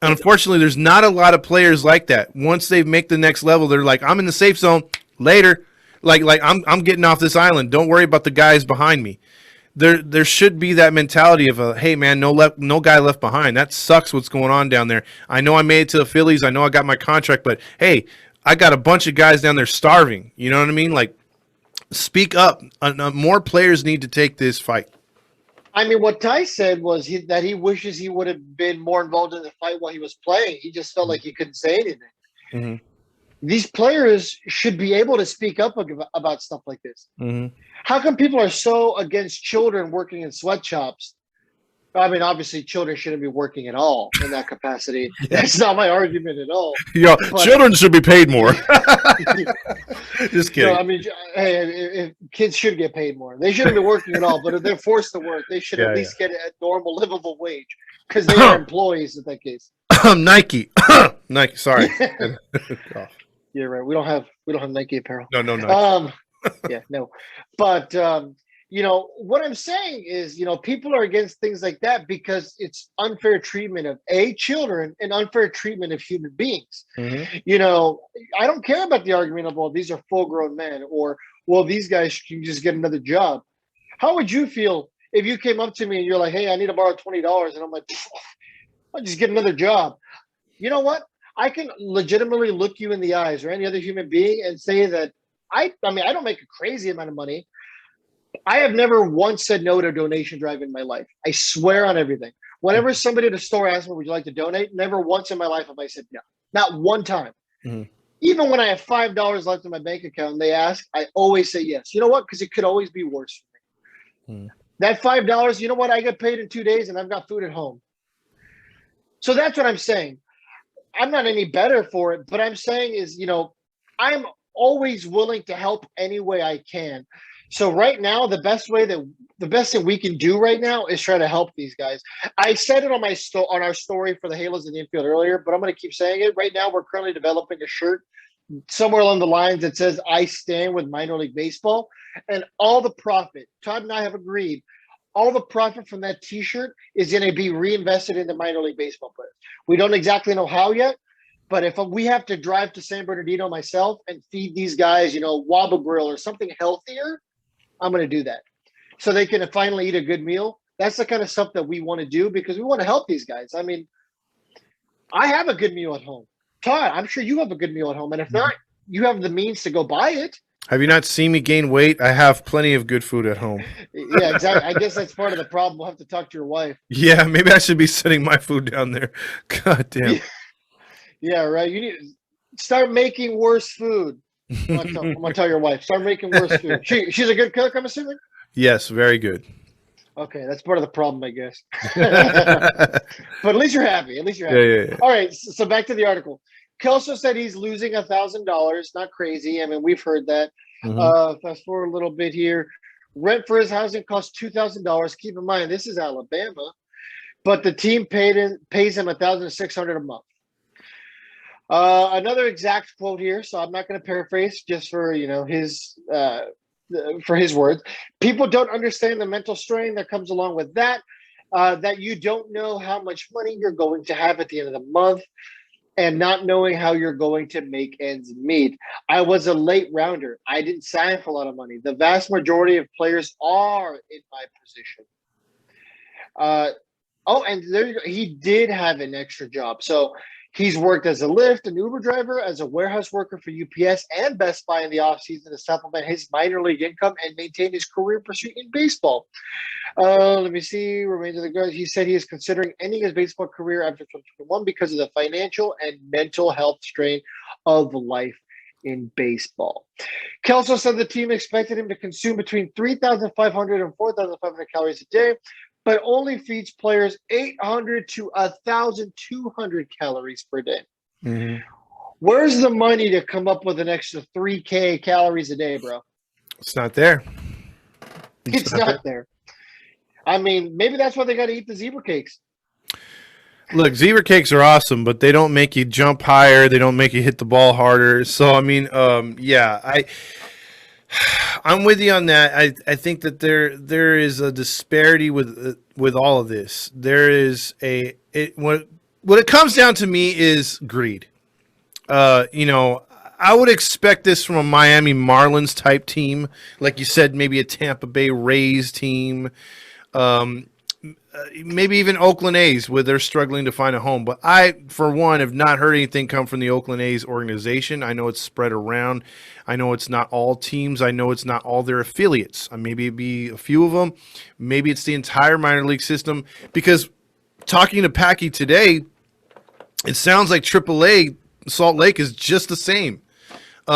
Unfortunately, there's not a lot of players like that. Once they make the next level, they're like, I'm in the safe zone later. Like I'm getting off this island. Don't worry about the guys behind me. There should be that mentality of hey man, no guy left behind. That sucks what's going on down there. I know I made it to the Phillies. I know I got my contract, but hey, I got a bunch of guys down there starving. You know what I mean? Like, speak up. More players need to take this fight. I mean, what Ty said was that he wishes he would have been more involved in the fight while he was playing. He just felt like he couldn't say anything. Mm-hmm. These players should be able to speak up about stuff like this. Mm-hmm. How come people are so against children working in sweatshops? I mean, obviously, children shouldn't be working at all in that capacity. That's not my argument at all. Yeah, children should be paid more. Just kidding. I mean, hey, kids should get paid more. They shouldn't be working at all, but if they're forced to work, they should at least get a normal, livable wage because they are employees in that case. Nike. Nike, sorry. Yeah, right. We don't have Nike apparel. No. Yeah, no. But what I'm saying is, people are against things like that because it's unfair treatment of children and unfair treatment of human beings. Mm-hmm. I don't care about the argument of, well, these are full-grown men, or, well, these guys can just get another job. How would you feel if you came up to me and you're like, hey, I need to borrow $20, and I'm like, I'll just get another job. You know what? I can legitimately look you in the eyes or any other human being and say that I don't make a crazy amount of money. I have never once said no to a donation drive in my life. I swear on everything. Whenever somebody at a store asks me, would you like to donate? Never once in my life have I said no. Not one time. Mm-hmm. Even when I have $5 left in my bank account and they ask, I always say yes. You know what? Because it could always be worse for me. Mm. That $5, you know what? I get paid in 2 days and I've got food at home. So that's what I'm saying. I'm not any better for it, but I'm saying is, I'm always willing to help any way I can. So right now, the best thing we can do right now is try to help these guys. I said it on on our story for the Halos in the Infield earlier, but I'm going to keep saying it. Right now, we're currently developing a shirt somewhere along the lines that says "I stand with minor league baseball," and all the profit. Todd and I have agreed. All the profit from that T-shirt is going to be reinvested into minor league baseball players. We don't exactly know how yet, but if we have to drive to San Bernardino myself and feed these guys, Wobble Grill or something healthier, I'm going to do that so they can finally eat a good meal. That's the kind of stuff that we want to do because we want to help these guys. I mean, I have a good meal at home. Todd, I'm sure you have a good meal at home. And if not, you have the means to go buy it. Have you not seen me gain weight? I have plenty of good food at home. Yeah, exactly. I guess that's part of the problem. We'll have to talk to your wife. Yeah, maybe I should be sending my food down there. God damn. Yeah, right. You need to start making worse food. I'm gonna tell your wife. Start making worse food. She's a good cook, I'm assuming? Yes, very good. Okay, that's part of the problem, I guess. But at least you're happy. Yeah. All right, so back to the article. Kelso said he's losing $1,000. Not crazy. I mean, we've heard that. Mm-hmm. Fast forward a little bit here. Rent for his housing costs $2,000. Keep in mind, this is Alabama, but the team pays him $1,600 a month. Another exact quote here, so I'm not going to paraphrase just for his words. People don't understand the mental strain that comes along with that. That you don't know how much money you're going to have at the end of the month, and not knowing how you're going to make ends meet. I was a late rounder. I didn't sign for a lot of money. The vast majority of players are in my position. And there you go. He did have an extra job. So he's worked as a Lyft, an Uber driver, as a warehouse worker for UPS and Best Buy in the offseason to supplement his minor league income and maintain his career pursuit in baseball. Let me see. Remains of the guys. He said he is considering ending his baseball career after 2021 because of the financial and mental health strain of life in baseball. Kelso said the team expected him to consume between 3,500 and 4,500 calories a day, but only feeds players 800 to 1,200 calories per day. Mm-hmm. Where's the money to come up with an extra 3K calories a day, bro? It's not there. It's not there. I mean, maybe that's why they got to eat the zebra cakes. Look, zebra cakes are awesome, but they don't make you jump higher. They don't make you hit the ball harder. So, I mean, I'm with you on that. I think that there is a disparity with all of this. There is what it comes down to me is greed. I would expect this from a Miami Marlins type team, like you said, maybe a Tampa Bay Rays team, maybe even Oakland A's, where they're struggling to find a home. But I, for one, have not heard anything come from the Oakland A's organization. I know it's spread around. I know it's not all teams. I know it's not all their affiliates. Maybe it'd be a few of them. Maybe it's the entire minor league system. Because talking to Packy today, it sounds like AAA Salt Lake is just the same.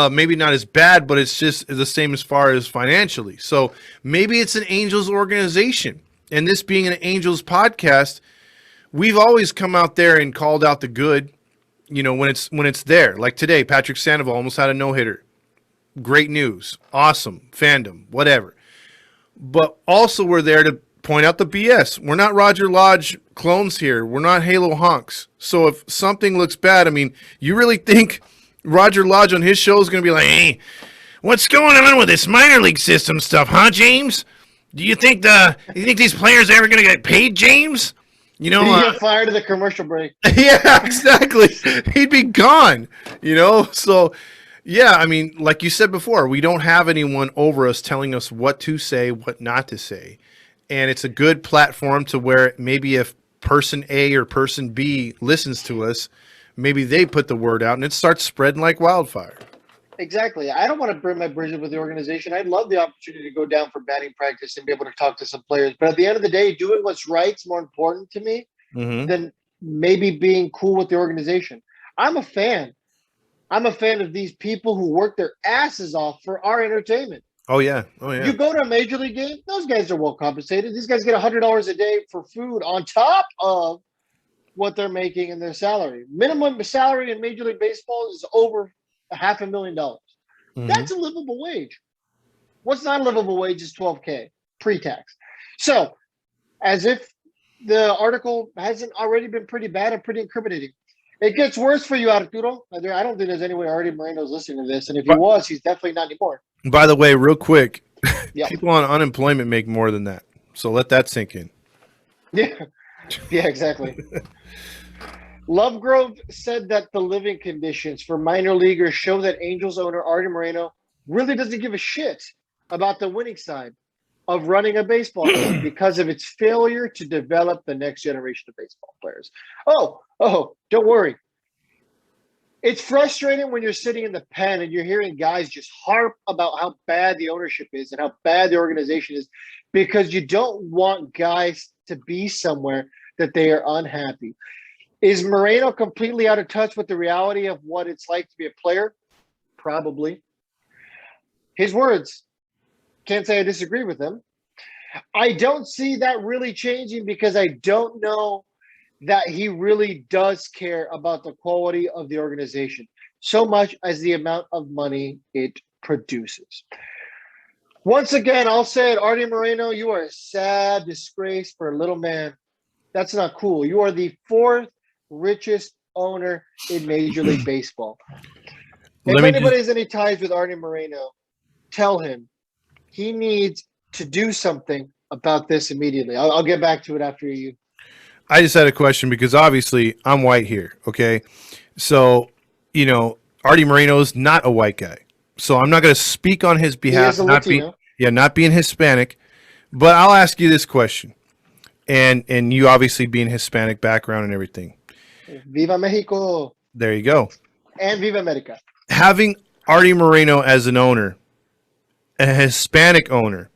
Maybe not as bad, but it's just the same as far as financially. So maybe it's an Angels organization. And this being an Angels podcast, we've always come out there and called out the good, when it's there. Like today, Patrick Sandoval almost had a no-hitter. Great news. Awesome. Fandom. Whatever. But also we're there to point out the BS. We're not Roger Lodge clones here. We're not Halo honks. So if something looks bad, I mean, you really think Roger Lodge on his show is going to be like, hey, what's going on with this minor league system stuff, huh, James? Do you think these players are ever going to get paid, James? He get fired at the commercial break. Yeah, exactly. He'd be gone, So, yeah, I mean, like you said before, we don't have anyone over us telling us what to say, what not to say. And it's a good platform to where maybe if person A or person B listens to us, maybe they put the word out and it starts spreading like wildfire. Exactly. I don't want to burn my bridges with the organization. I'd love the opportunity to go down for batting practice and be able to talk to some players. But at the end of the day, doing what's right is more important to me than maybe being cool with the organization. I'm a fan. I'm a fan of these people who work their asses off for our entertainment. Oh, yeah. You go to a major league game, those guys are well compensated. These guys get $100 a day for food on top of what they're making in their salary. Minimum salary in Major League Baseball is over $500,000. That's a livable wage. What's not a livable wage is $12K pre-tax. So, as if the article hasn't already been pretty bad and pretty incriminating. It gets worse for you, Arturo. I don't think there's any way Arte Moreno's listening to this, and if he was, he's definitely not anymore. By the way, real quick, people on unemployment make more than that. So let that sink in. Yeah, exactly. Lovegrove said that the living conditions for minor leaguers show that Angels owner Arte Moreno really doesn't give a shit about the winning side of running a baseball team because of its failure to develop the next generation of baseball players. Oh, don't worry. It's frustrating when you're sitting in the pen and you're hearing guys just harp about how bad the ownership is and how bad the organization is because you don't want guys to be somewhere that they are unhappy. Is Moreno completely out of touch with the reality of what it's like to be a player? Probably. His words. Can't say I disagree with them. I don't see that really changing because I don't know that he really does care about the quality of the organization so much as the amount of money it produces. Once again, I'll say it, Arte Moreno, you are a sad disgrace for a little man. That's not cool. You are the fourth richest owner in Major League Baseball. If anybody has any ties with Arte Moreno, tell him he needs to do something about this immediately. I'll get back to it after you. I just had a question because obviously I'm white here, okay? So, Arte Moreno's not a white guy. So I'm not going to speak on his behalf, not being Hispanic, but I'll ask you this question. And you obviously being Hispanic background and everything. Viva Mexico. There you go. And Viva America. Having Arte Moreno as an owner, a Hispanic owner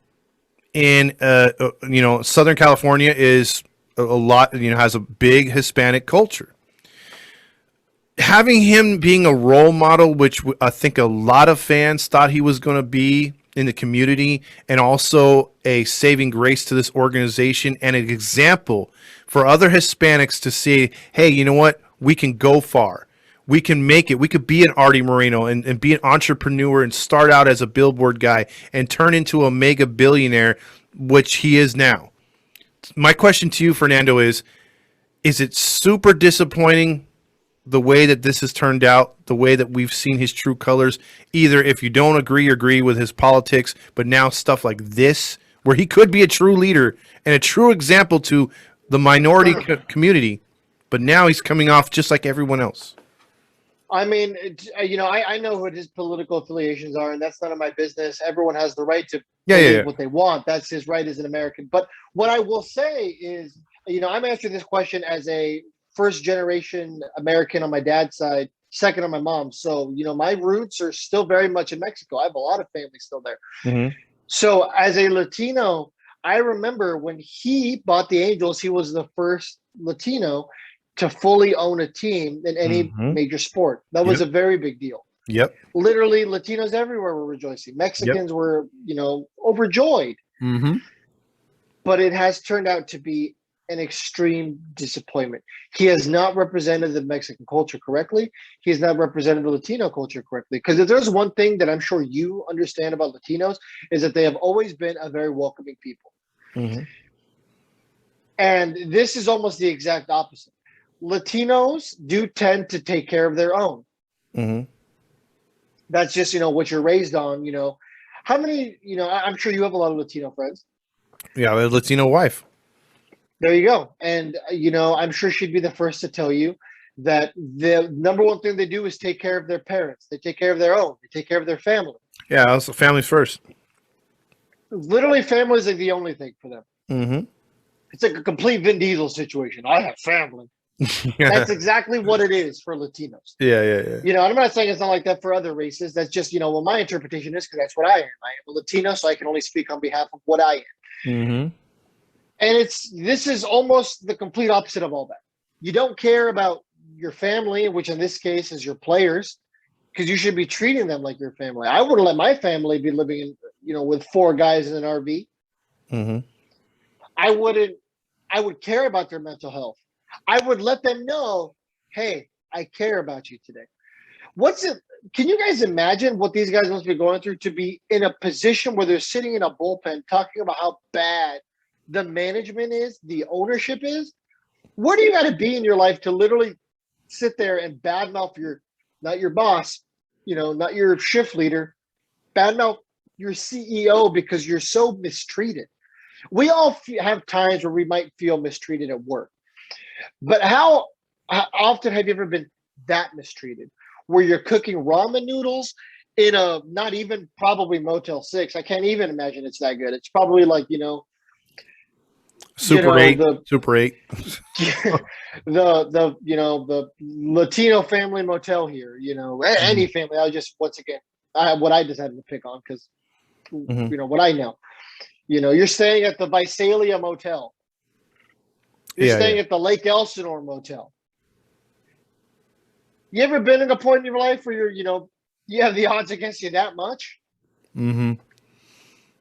in Southern California is a lot, has a big Hispanic culture. Having him being a role model, which I think a lot of fans thought he was going to be in the community, and also a saving grace to this organization and an example for other Hispanics to see, hey, you know what? We can go far. we can make it. We could be an Arte Moreno and be an entrepreneur and start out as a billboard guy and turn into a mega billionaire, which he is now. My question to you, Fernando, is it super disappointing the way that this has turned out, the way that we've seen his true colors, either if you don't agree with his politics, but now stuff like this, where he could be a true leader and a true example to the minority community, but now he's coming off just like everyone else. I mean, I know what his political affiliations are, and that's none of my business. Everyone has the right to believe what they want. That's his right as an American. But what I will say is, I'm answering this question as a first generation American on my dad's side, second on my mom's. So, my roots are still very much in Mexico. I have a lot of family still there. Mm-hmm. So as a Latino, I remember when he bought the Angels, he was the first Latino to fully own a team in any major sport. That was a very big deal. Yep. Literally, Latinos everywhere were rejoicing. Mexicans were, overjoyed. Mm-hmm. But it has turned out to be an extreme disappointment. He has not represented the Mexican culture correctly. He has not represented the Latino culture correctly. Because if there's one thing that I'm sure you understand about Latinos, is that they have always been a very welcoming people. Mm-hmm. And this is almost the exact opposite. Latinos do tend to take care of their own. Mm-hmm. That's just, what you're raised on, How many, I'm sure you have a lot of Latino friends. Yeah, I have a Latino wife. There you go. And, I'm sure she'd be the first to tell you that the number one thing they do is take care of their parents. They take care of their own. They take care of their family. Yeah, also families first. Literally, family is like the only thing for them. Mm-hmm. It's like a complete Vin Diesel situation. I have family. That's exactly what it is for Latinos. Yeah. I'm not saying it's not like that for other races. That's just, what my interpretation is, because that's what I am. I am a Latino, so I can only speak on behalf of what I am. Mm-hmm. And this is almost the complete opposite of all that. You don't care about your family, which in this case is your players, because you should be treating them like your family. I wouldn't let my family be living in, with 4 guys in an RV. Mm-hmm. I would care about their mental health. I would let them know, hey, I care about you today. Can you guys imagine what these guys must be going through to be in a position where they're sitting in a bullpen talking about how bad the management is, the ownership is? Where do you got to be in your life to literally sit there and badmouth not your boss, not your shift leader, badmouth your CEO because you're so mistreated? We all have times where we might feel mistreated at work. But how often have you ever been that mistreated, where you're cooking ramen noodles in a not even probably Motel 6? I can't even imagine it's that good. It's probably like, Super 8. Super 8. the Latino family motel here, any family. I just, once again, what I decided to pick on because, what I know. You're staying at the Visalia Motel. You're staying at the Lake Elsinore Motel. You ever been in a point in your life where you have the odds against you that much? Mm-hmm.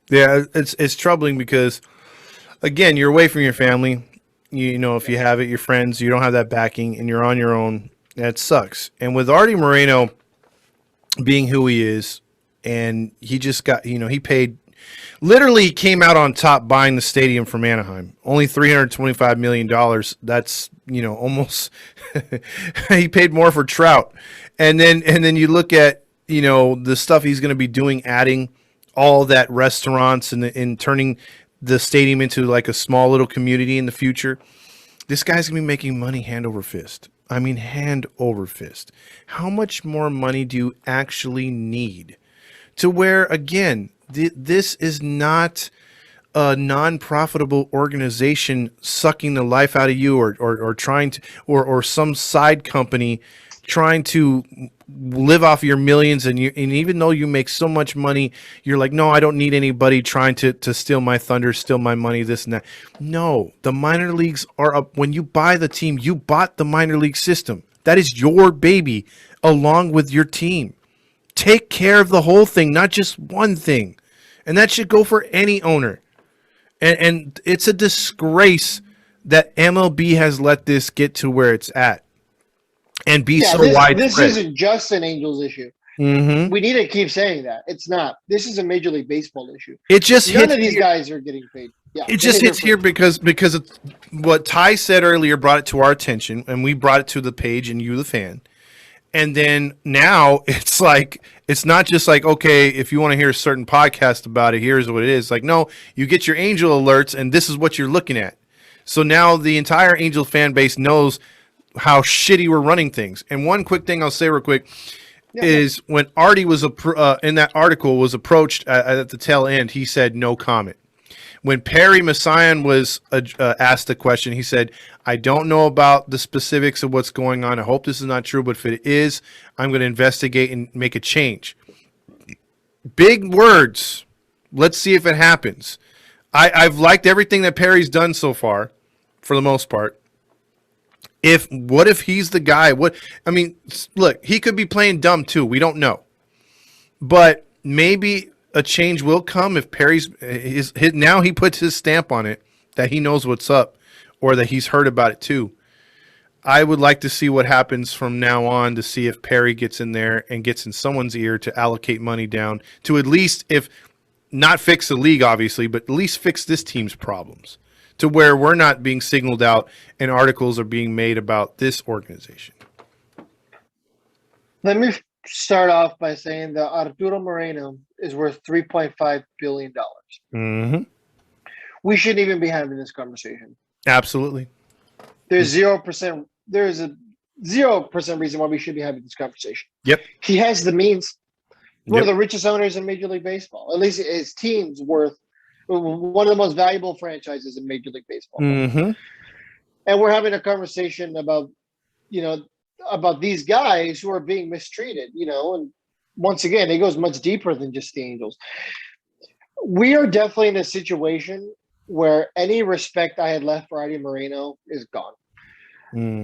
Yeah, it's troubling because, again, you're away from your family. If you have it, your friends, you don't have that backing, and you're on your own. That sucks. And with Arte Moreno being who he is, and he just got, he paid. Literally, he came out on top buying the stadium from Anaheim. Only $325 million. That's, almost he paid more for Trout. And then you look at, the stuff he's going to be doing, adding all that restaurants and turning the stadium into like a small little community in the future. This guy's going to be making money hand over fist. I mean, hand over fist. How much more money do you actually need to where, again, this is not a non-profitable organization sucking the life out of you or trying to or some side company trying to live off your millions, and even though you make so much money, you're like, no, I don't need anybody trying to steal my thunder, steal my money, this and that. No, the minor leagues are up. When you buy the team, you bought the minor league system. That is your baby along with your team. Take care of the whole thing, not just one thing. And that should go for any owner. And it's a disgrace that MLB has let this get to where it's at. and be Yeah, so this widespread. isn't just an Angels issue. Mm-hmm. We need to keep saying that. It's not. This is a Major League Baseball issue. It just None hits of these here. guys are getting paid. Yeah, It just hits here because it's, what Ty said earlier brought it to our attention, and we brought it to the page, and you, the fan. And then now it's like, it's not just like, okay, if you want to hear a certain podcast about it, here's what it is. Like, no, you get your Angel alerts, and this is what you're looking at. So now the entire Angel fan base knows how shitty we're running things. And one quick thing I'll say real quick is when Artie was in that article was approached at the tail end, he said no comment. When Perry Messiaen was asked the question, he said, I don't know about the specifics of what's going on. I hope this is not true, but if it is, I'm going to investigate and make a change. Big words. Let's see if it happens. I've liked everything that Perry's done so far, for the most part. What if he's the guy? Look, he could be playing dumb too. We don't know. But maybe a change will come if Perry's now he puts his stamp on it that he knows what's up or that he's heard about it too. I would like to see what happens from now on to see if Perry gets in there and gets in someone's ear to allocate money down to at least, if not fix the league, obviously, but at least fix this team's problems to where we're not being signaled out and articles are being made about this organization. Let me start off by saying that Arturo Moreno is worth $3.5 billion. Mm-hmm. We shouldn't even be having this conversation. Absolutely. There's 0%. There's a 0% reason why we should be having this conversation. Yep. He has the means. One of the richest owners in Major League Baseball. At least his team's worth one of the most valuable franchises in Major League Baseball. Mm-hmm. And we're having a conversation about, about these guys who are being mistreated, and once again, it goes much deeper than just the Angels. We are definitely in a situation where any respect I had left for Arte Moreno is gone.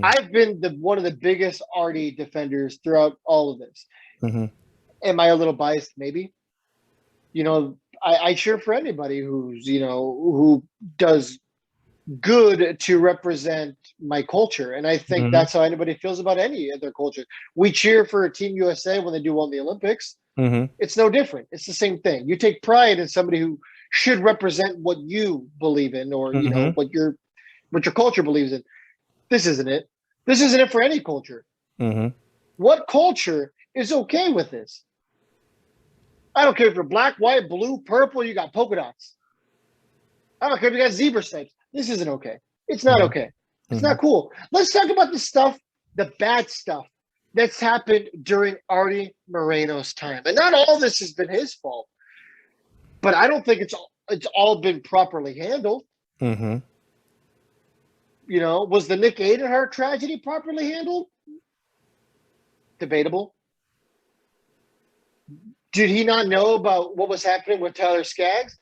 I've been one of the biggest Arte defenders throughout all of this. Mm-hmm. Am I a little biased? Maybe. I cheer for anybody who's, who does good to represent my culture. And I think that's how anybody feels about any of their culture. We cheer for Team USA when they do well in the Olympics. Mm-hmm. It's no different. It's the same thing. You take pride in somebody who should represent what you believe in, or what your culture believes in. This isn't it. This isn't it for any culture. Mm-hmm. What culture is okay with this? I don't care if you're black, white, blue, purple, you got polka dots. I don't care if you got zebra stripes. This isn't okay. It's not okay. It's not cool. Let's talk about the stuff, the bad stuff that's happened during Arte Moreno's time. And not all this has been his fault, but I don't think it's all been properly handled. Mm-hmm. Was the Nick Adenhart tragedy properly handled? Debatable. Did he not know about what was happening with Tyler Skaggs?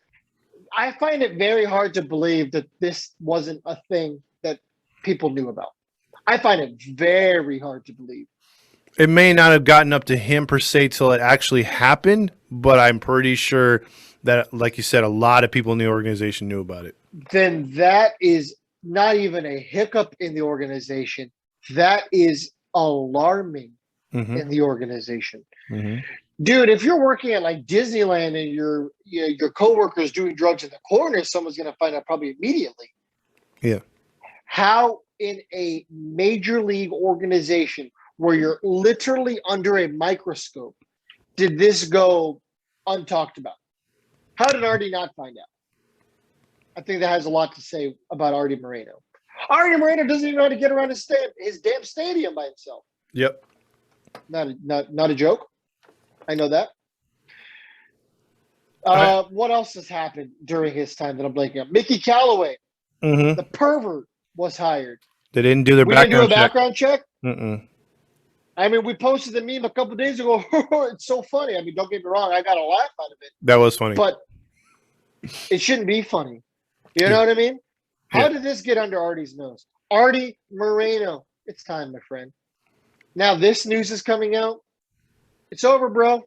I find it very hard to believe that this wasn't a thing that people knew about. I find it very hard to believe. It may not have gotten up to him per se till it actually happened, but I'm pretty sure that, like you said, a lot of people in the organization knew about it. Then that is not even a hiccup in the organization. That is alarming in the organization. Mm-hmm. Dude, if you're working at like Disneyland and your coworker's doing drugs in the corner, someone's going to find out probably immediately. Yeah. How in a major league organization where you're literally under a microscope did this go untalked about? How did Arte not find out? I think that has a lot to say about Arte Moreno. Arte Moreno doesn't even know how to get around his damn stadium by himself. Yep. Not a joke. I know that. What else has happened during his time that I'm blanking on? Mickey Callaway, the pervert, was hired. They didn't do their background check. Mm-mm. I mean, we posted the meme a couple days ago. It's so funny. I mean, don't get me wrong. I got a laugh out of it. That was funny. But it shouldn't be funny. You know what I mean? How did this get under Artie's nose? Arte Moreno. It's time, my friend. Now this news is coming out. It's over, bro.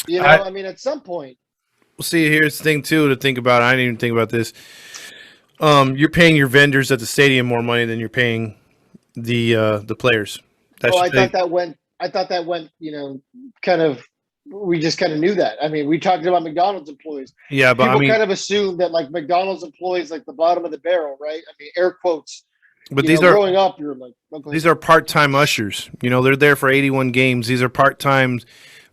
I mean, at some point. See, here's the thing, too, to think about. I didn't even think about this. You're paying your vendors at the stadium more money than you're paying the players. That Oh, should I thought that went. I thought that went. Kind of. We just kind of knew that. I mean, we talked about McDonald's employees. yeah, but I People mean, kind of assume that like McDonald's employees like the bottom of the barrel, right? I mean, air quotes. but these are Growing up, you're like, okay. these are part-time ushers. They're there for 81 games. These are part-time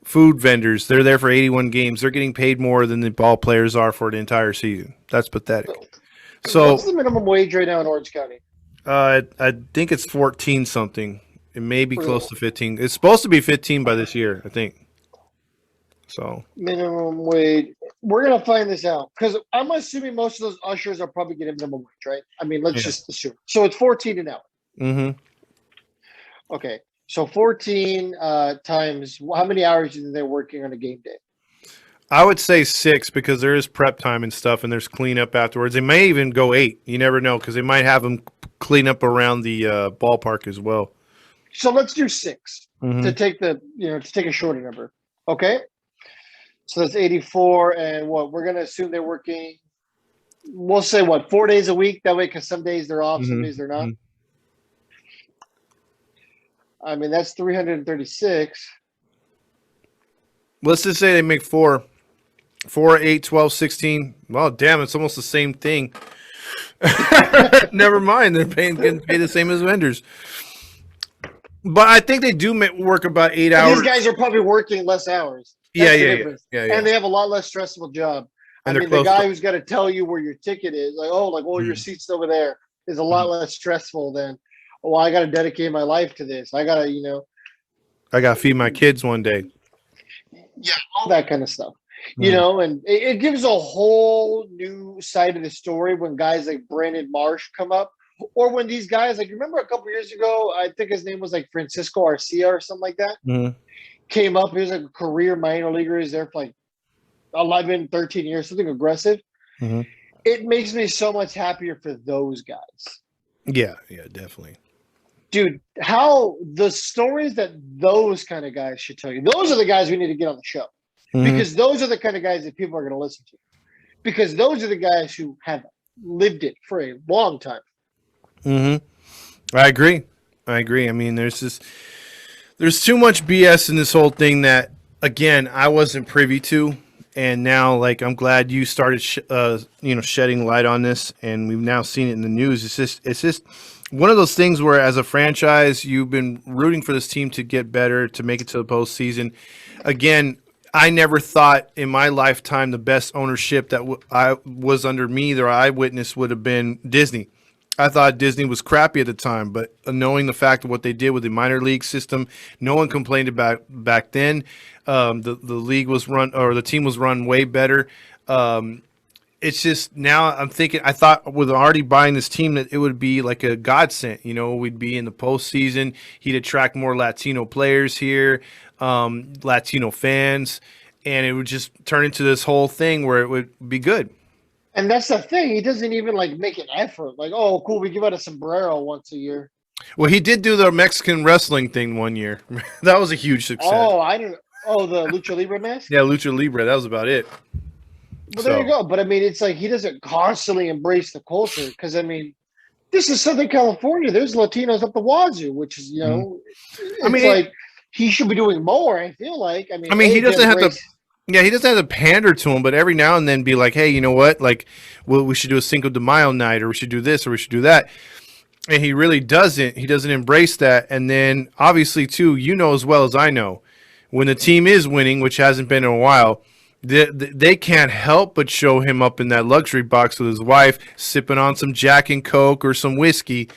food vendors. They're there for 81 games. They're getting paid more than the ball players are for the entire season. That's pathetic. So What's the minimum wage right now in Orange County? I think it's 14 something. It may be close to 15. It's supposed to be 15 by this year, I think. So Minimum wage. We're gonna find this out because I'm assuming most of those ushers are probably getting minimum wage, right? I mean, let's just assume. So it's 14 an hour. Mm-hmm. Okay, so 14 times how many hours do you think they're working on a game day? I would say 6 because there is prep time and stuff, and there's cleanup afterwards. They may even go 8. You never know because they might have them clean up around the ballpark as well. So let's do 6 Mhm. to take to take a shorter number. Okay, so that's 84, and what we're gonna assume they're working. We'll say 4 days a week. That way, because some days they're off, some days they're not. I mean, that's 336. Let's just say they make 4, 8, 12, 16. Well, damn, it's almost the same thing. Never mind, they're getting paid the same as vendors. But I think they do work about 8 hours. These guys are probably working less hours. Yeah. And they have a lot less stressful job. And I mean, the guy who's got to tell you where your ticket is, your seat's over there, is a lot less stressful than, I got to dedicate my life to this. I got to, I got to feed my kids one day. Yeah, all that kind of stuff. And it gives a whole new side of the story when guys like Brandon Marsh come up, or when these guys, like, remember a couple years ago, I think his name was like Francisco Arcia or something like that, came up. He was like a career minor leaguer. He's there for like 11, 13 years, something aggressive. It makes me so much happier for those guys. Yeah, definitely. Dude, how the stories that those kind of guys should tell you, those are the guys we need to get on the show. Because those are the kind of guys that people are going to listen to. Because those are the guys who have lived it for a long time. I agree. I mean, there's too much BS in this whole thing that, again, I wasn't privy to. And now, like, I'm glad you started, shedding light on this, and we've now seen it in the news. It's just one of those things where, as a franchise, you've been rooting for this team to get better, to make it to the postseason. Again, I never thought in my lifetime the best ownership that I was under me that I witnessed would have been Disney. I thought Disney was crappy at the time, but knowing the fact of what they did with the minor league system, no one complained about back then. The league was run, or the team was run way better. It's just now I'm thinking, I thought with already buying this team that it would be like a godsend. We'd be in the postseason. He'd attract more Latino players here, Latino fans, and it would just turn into this whole thing where it would be good. And that's the thing. He doesn't even like make an effort. Like, oh, cool, we give out a sombrero once a year. Well, he did do the Mexican wrestling thing one year. That was a huge success. Oh, I didn't. Oh, the Lucha Libre mask? Yeah, Lucha Libre. That was about it. Well, there you go. But I mean, it's like he doesn't constantly embrace the culture because, I mean, this is Southern California. There's Latinos up the wazoo, which is, like he should be doing more, I feel like. I mean, he doesn't have to. Yeah, he doesn't have to pander to him, but every now and then be like, hey, you know what? Like, we should do a Cinco de Mayo night, or we should do this, or we should do that. And he really doesn't. He doesn't embrace that. And then, obviously, too, as well as I know, when the team is winning, which hasn't been in a while, they can't help but show him up in that luxury box with his wife, sipping on some Jack and Coke or some whiskey.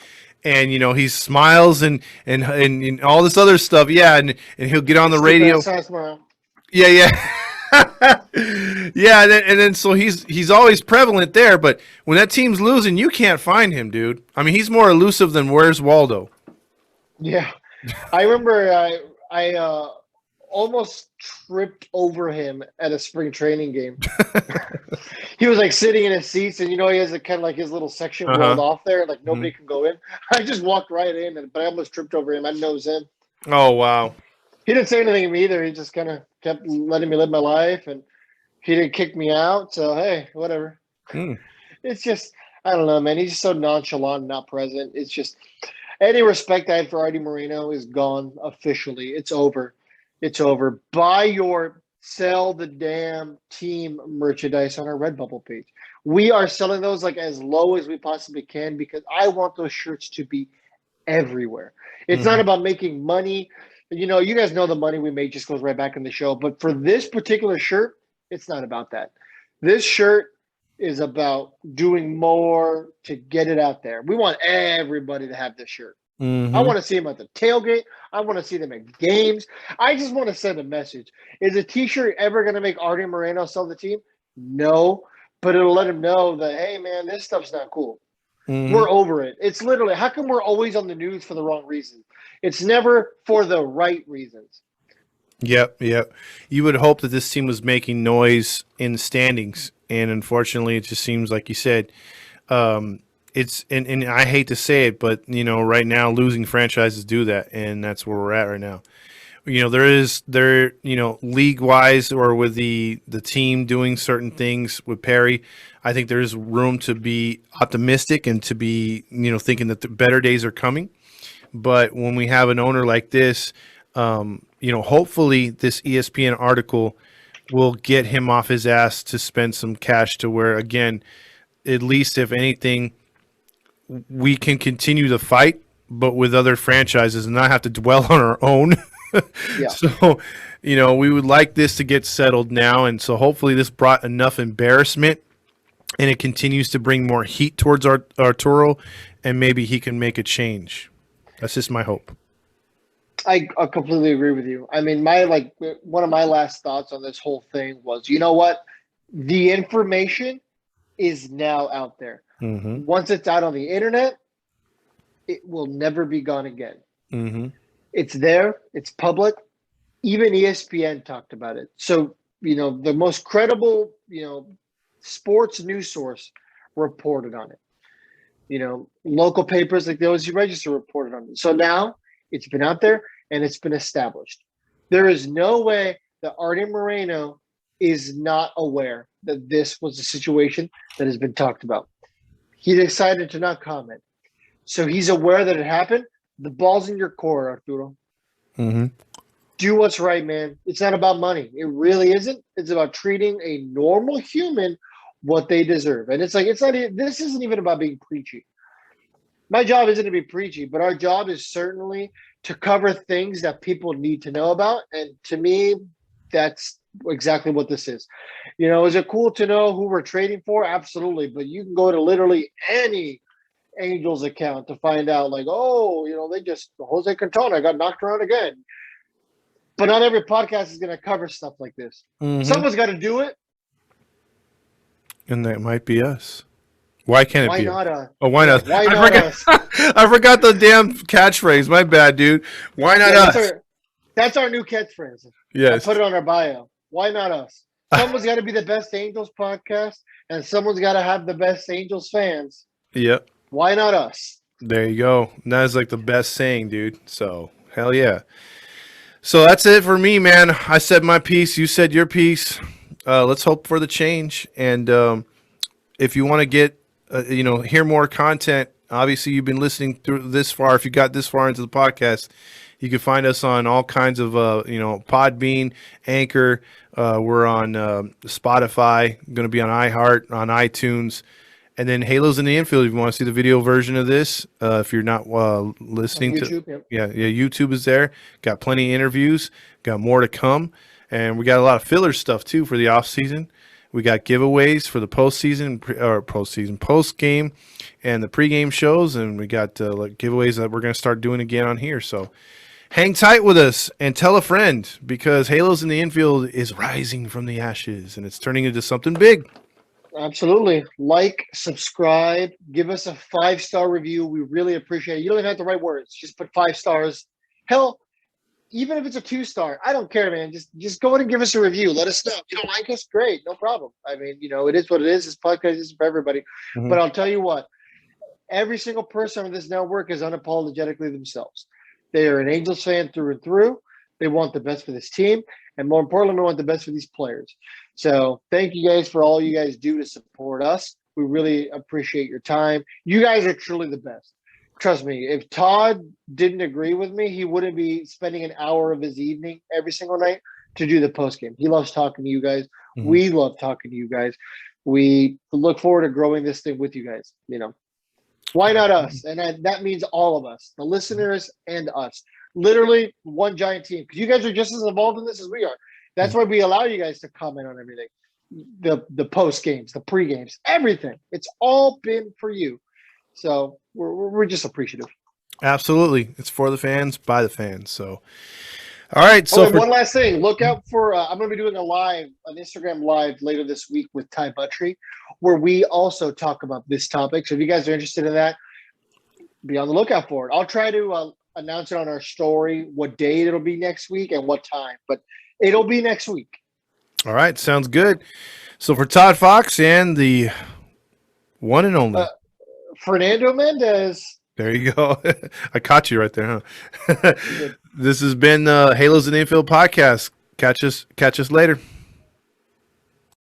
And, he smiles and all this other stuff. Yeah, and he'll get on the radio. Yeah. Yeah, and then so he's always prevalent there, but when that team's losing, you can't find him, dude. I mean, he's more elusive than Where's Waldo. Yeah, I remember I almost tripped over him at a spring training game. He was like sitting in his seats, and he has a kind of like his little section rolled off there, like nobody can go in. I just walked right in, but I almost tripped over him. I didn't know it was him. Oh wow. He didn't say anything to me either. He just kind of kept letting me live my life, and he didn't kick me out. So, hey, whatever. It's just, I don't know, man. He's just so nonchalant and not present. It's just, Any respect I had for Arte Moreno is gone officially. It's over. It's over. Sell the damn team merchandise on our Redbubble page. We are selling those like as low as we possibly can because I want those shirts to be everywhere. It's not about making money. You guys know the money we make just goes right back in the show. But for this particular shirt, it's not about that. This shirt is about doing more to get it out there. We want everybody to have this shirt. I want to see them at the tailgate. I want to see them at games. I just want to send a message. Is a t-shirt ever going to make Arte Moreno sell the team? No, but it'll let him know that, hey, man, this stuff's not cool. We're over it. It's literally, how come we're always on the news for the wrong reason? It's never for the right reasons. Yep. You would hope that this team was making noise in the standings, and unfortunately, it just seems like you said. It's and I hate to say it, but right now losing franchises do that, and that's where we're at right now. League wise or with the team doing certain things with Perry, I think there's room to be optimistic and to be thinking that the better days are coming. But when we have an owner like this, hopefully this ESPN article will get him off his ass to spend some cash to where, again, at least if anything, we can continue the fight, but with other franchises and not have to dwell on our own. Yeah. So, we would like this to get settled now. And so hopefully this brought enough embarrassment and it continues to bring more heat towards Arturo, and maybe he can make a change. That's just my hope. I completely agree with you. I mean, one of my last thoughts on this whole thing was, you know what? The information is now out there. Once it's out on the internet, it will never be gone again. It's there. It's public. Even ESPN talked about it. So, the most credible, sports news source reported on it. Local papers like the OSU Register reported on it. So now it's been out there and it's been established. There is no way that Arte Moreno is not aware that this was a situation that has been talked about. He decided to not comment. So he's aware that it happened. The ball's in your court, Arturo. Do what's right, man. It's not about money. It really isn't. It's about treating a normal human what they deserve. And this isn't even about being preachy. My job isn't to be preachy, but our job is certainly to cover things that people need to know about. And to me, that's exactly what this is. Is it cool to know who we're trading for? Absolutely. But you can go to literally any Angels account to find out Jose Quintana got knocked around again. But not every podcast is going to cover stuff like this. Someone's got to do it. And that might be us. Why can't it be? Why not us? Oh, why not? Why not us? I forgot the damn catchphrase. My bad, dude. Why not us? That's our new catchphrase. Yes. I put it on our bio. Why not us? Someone's got to be the best Angels podcast, and someone's got to have the best Angels fans. Yep. Why not us? There you go. That is like the best saying, dude. So, hell yeah. So that's it for me, man. I said my piece. You said your piece. Let's hope for the change. And if you want to get, hear more content, obviously you've been listening through this far. If you got this far into the podcast, you can find us on all kinds of, Podbean, Anchor. We're on Spotify, going to be on iHeart, on iTunes. And then Halo's in the Infield. If you want to see the video version of this, if you're not listening on YouTube, to, yeah, YouTube is there. Got plenty of interviews. Got more to come, and we got a lot of filler stuff too for the off season. We got giveaways for the post game, and the pregame shows, and we got giveaways that we're gonna start doing again on here. So hang tight with us and tell a friend, because Halo's in the Infield is rising from the ashes and it's turning into something big. Absolutely. Like, subscribe, give us a 5-star review. We really appreciate it. You don't even have to write words. Just put 5 stars. Hell, even if it's a 2-star, I don't care, man. Just go ahead and give us a review. Let us know. If you don't like us, great. No problem. I mean, it is what it is. This podcast is for everybody. But I'll tell you what, every single person on this network is unapologetically themselves. They are an Angels fan through and through. They want the best for this team. And more importantly, we want the best for these players. So thank you guys for all you guys do to support us. We really appreciate your time. You guys are truly the best. trust me, if Todd didn't agree with me, he wouldn't be spending an hour of his evening every single night to do the post game. He loves talking to you guys. Mhm. We love talking to you guys. We look forward to growing this thing with you guys. Why not us? And that means all of us, the listeners and us. Literally one giant team, because you guys are just as involved in this as we are. That's why we allow you guys to comment on everything, the post games, the pre games, everything. It's all been for you. So we're just appreciative. Absolutely. It's for the fans, by the fans. So, all right. So, and one last thing. Look out for, I'm going to be doing an Instagram live later this week with Ty Buttry, where we also talk about this topic. So if you guys are interested in that, be on the lookout for it. I'll try to announce it on our story, what date it'll be next week and what time, but it'll be next week. All right. Sounds good. So for Todd Fox and the one and only Fernando Mendez. There you go. I caught you right there, huh? This has been Halos and Infield podcast. Catch us later.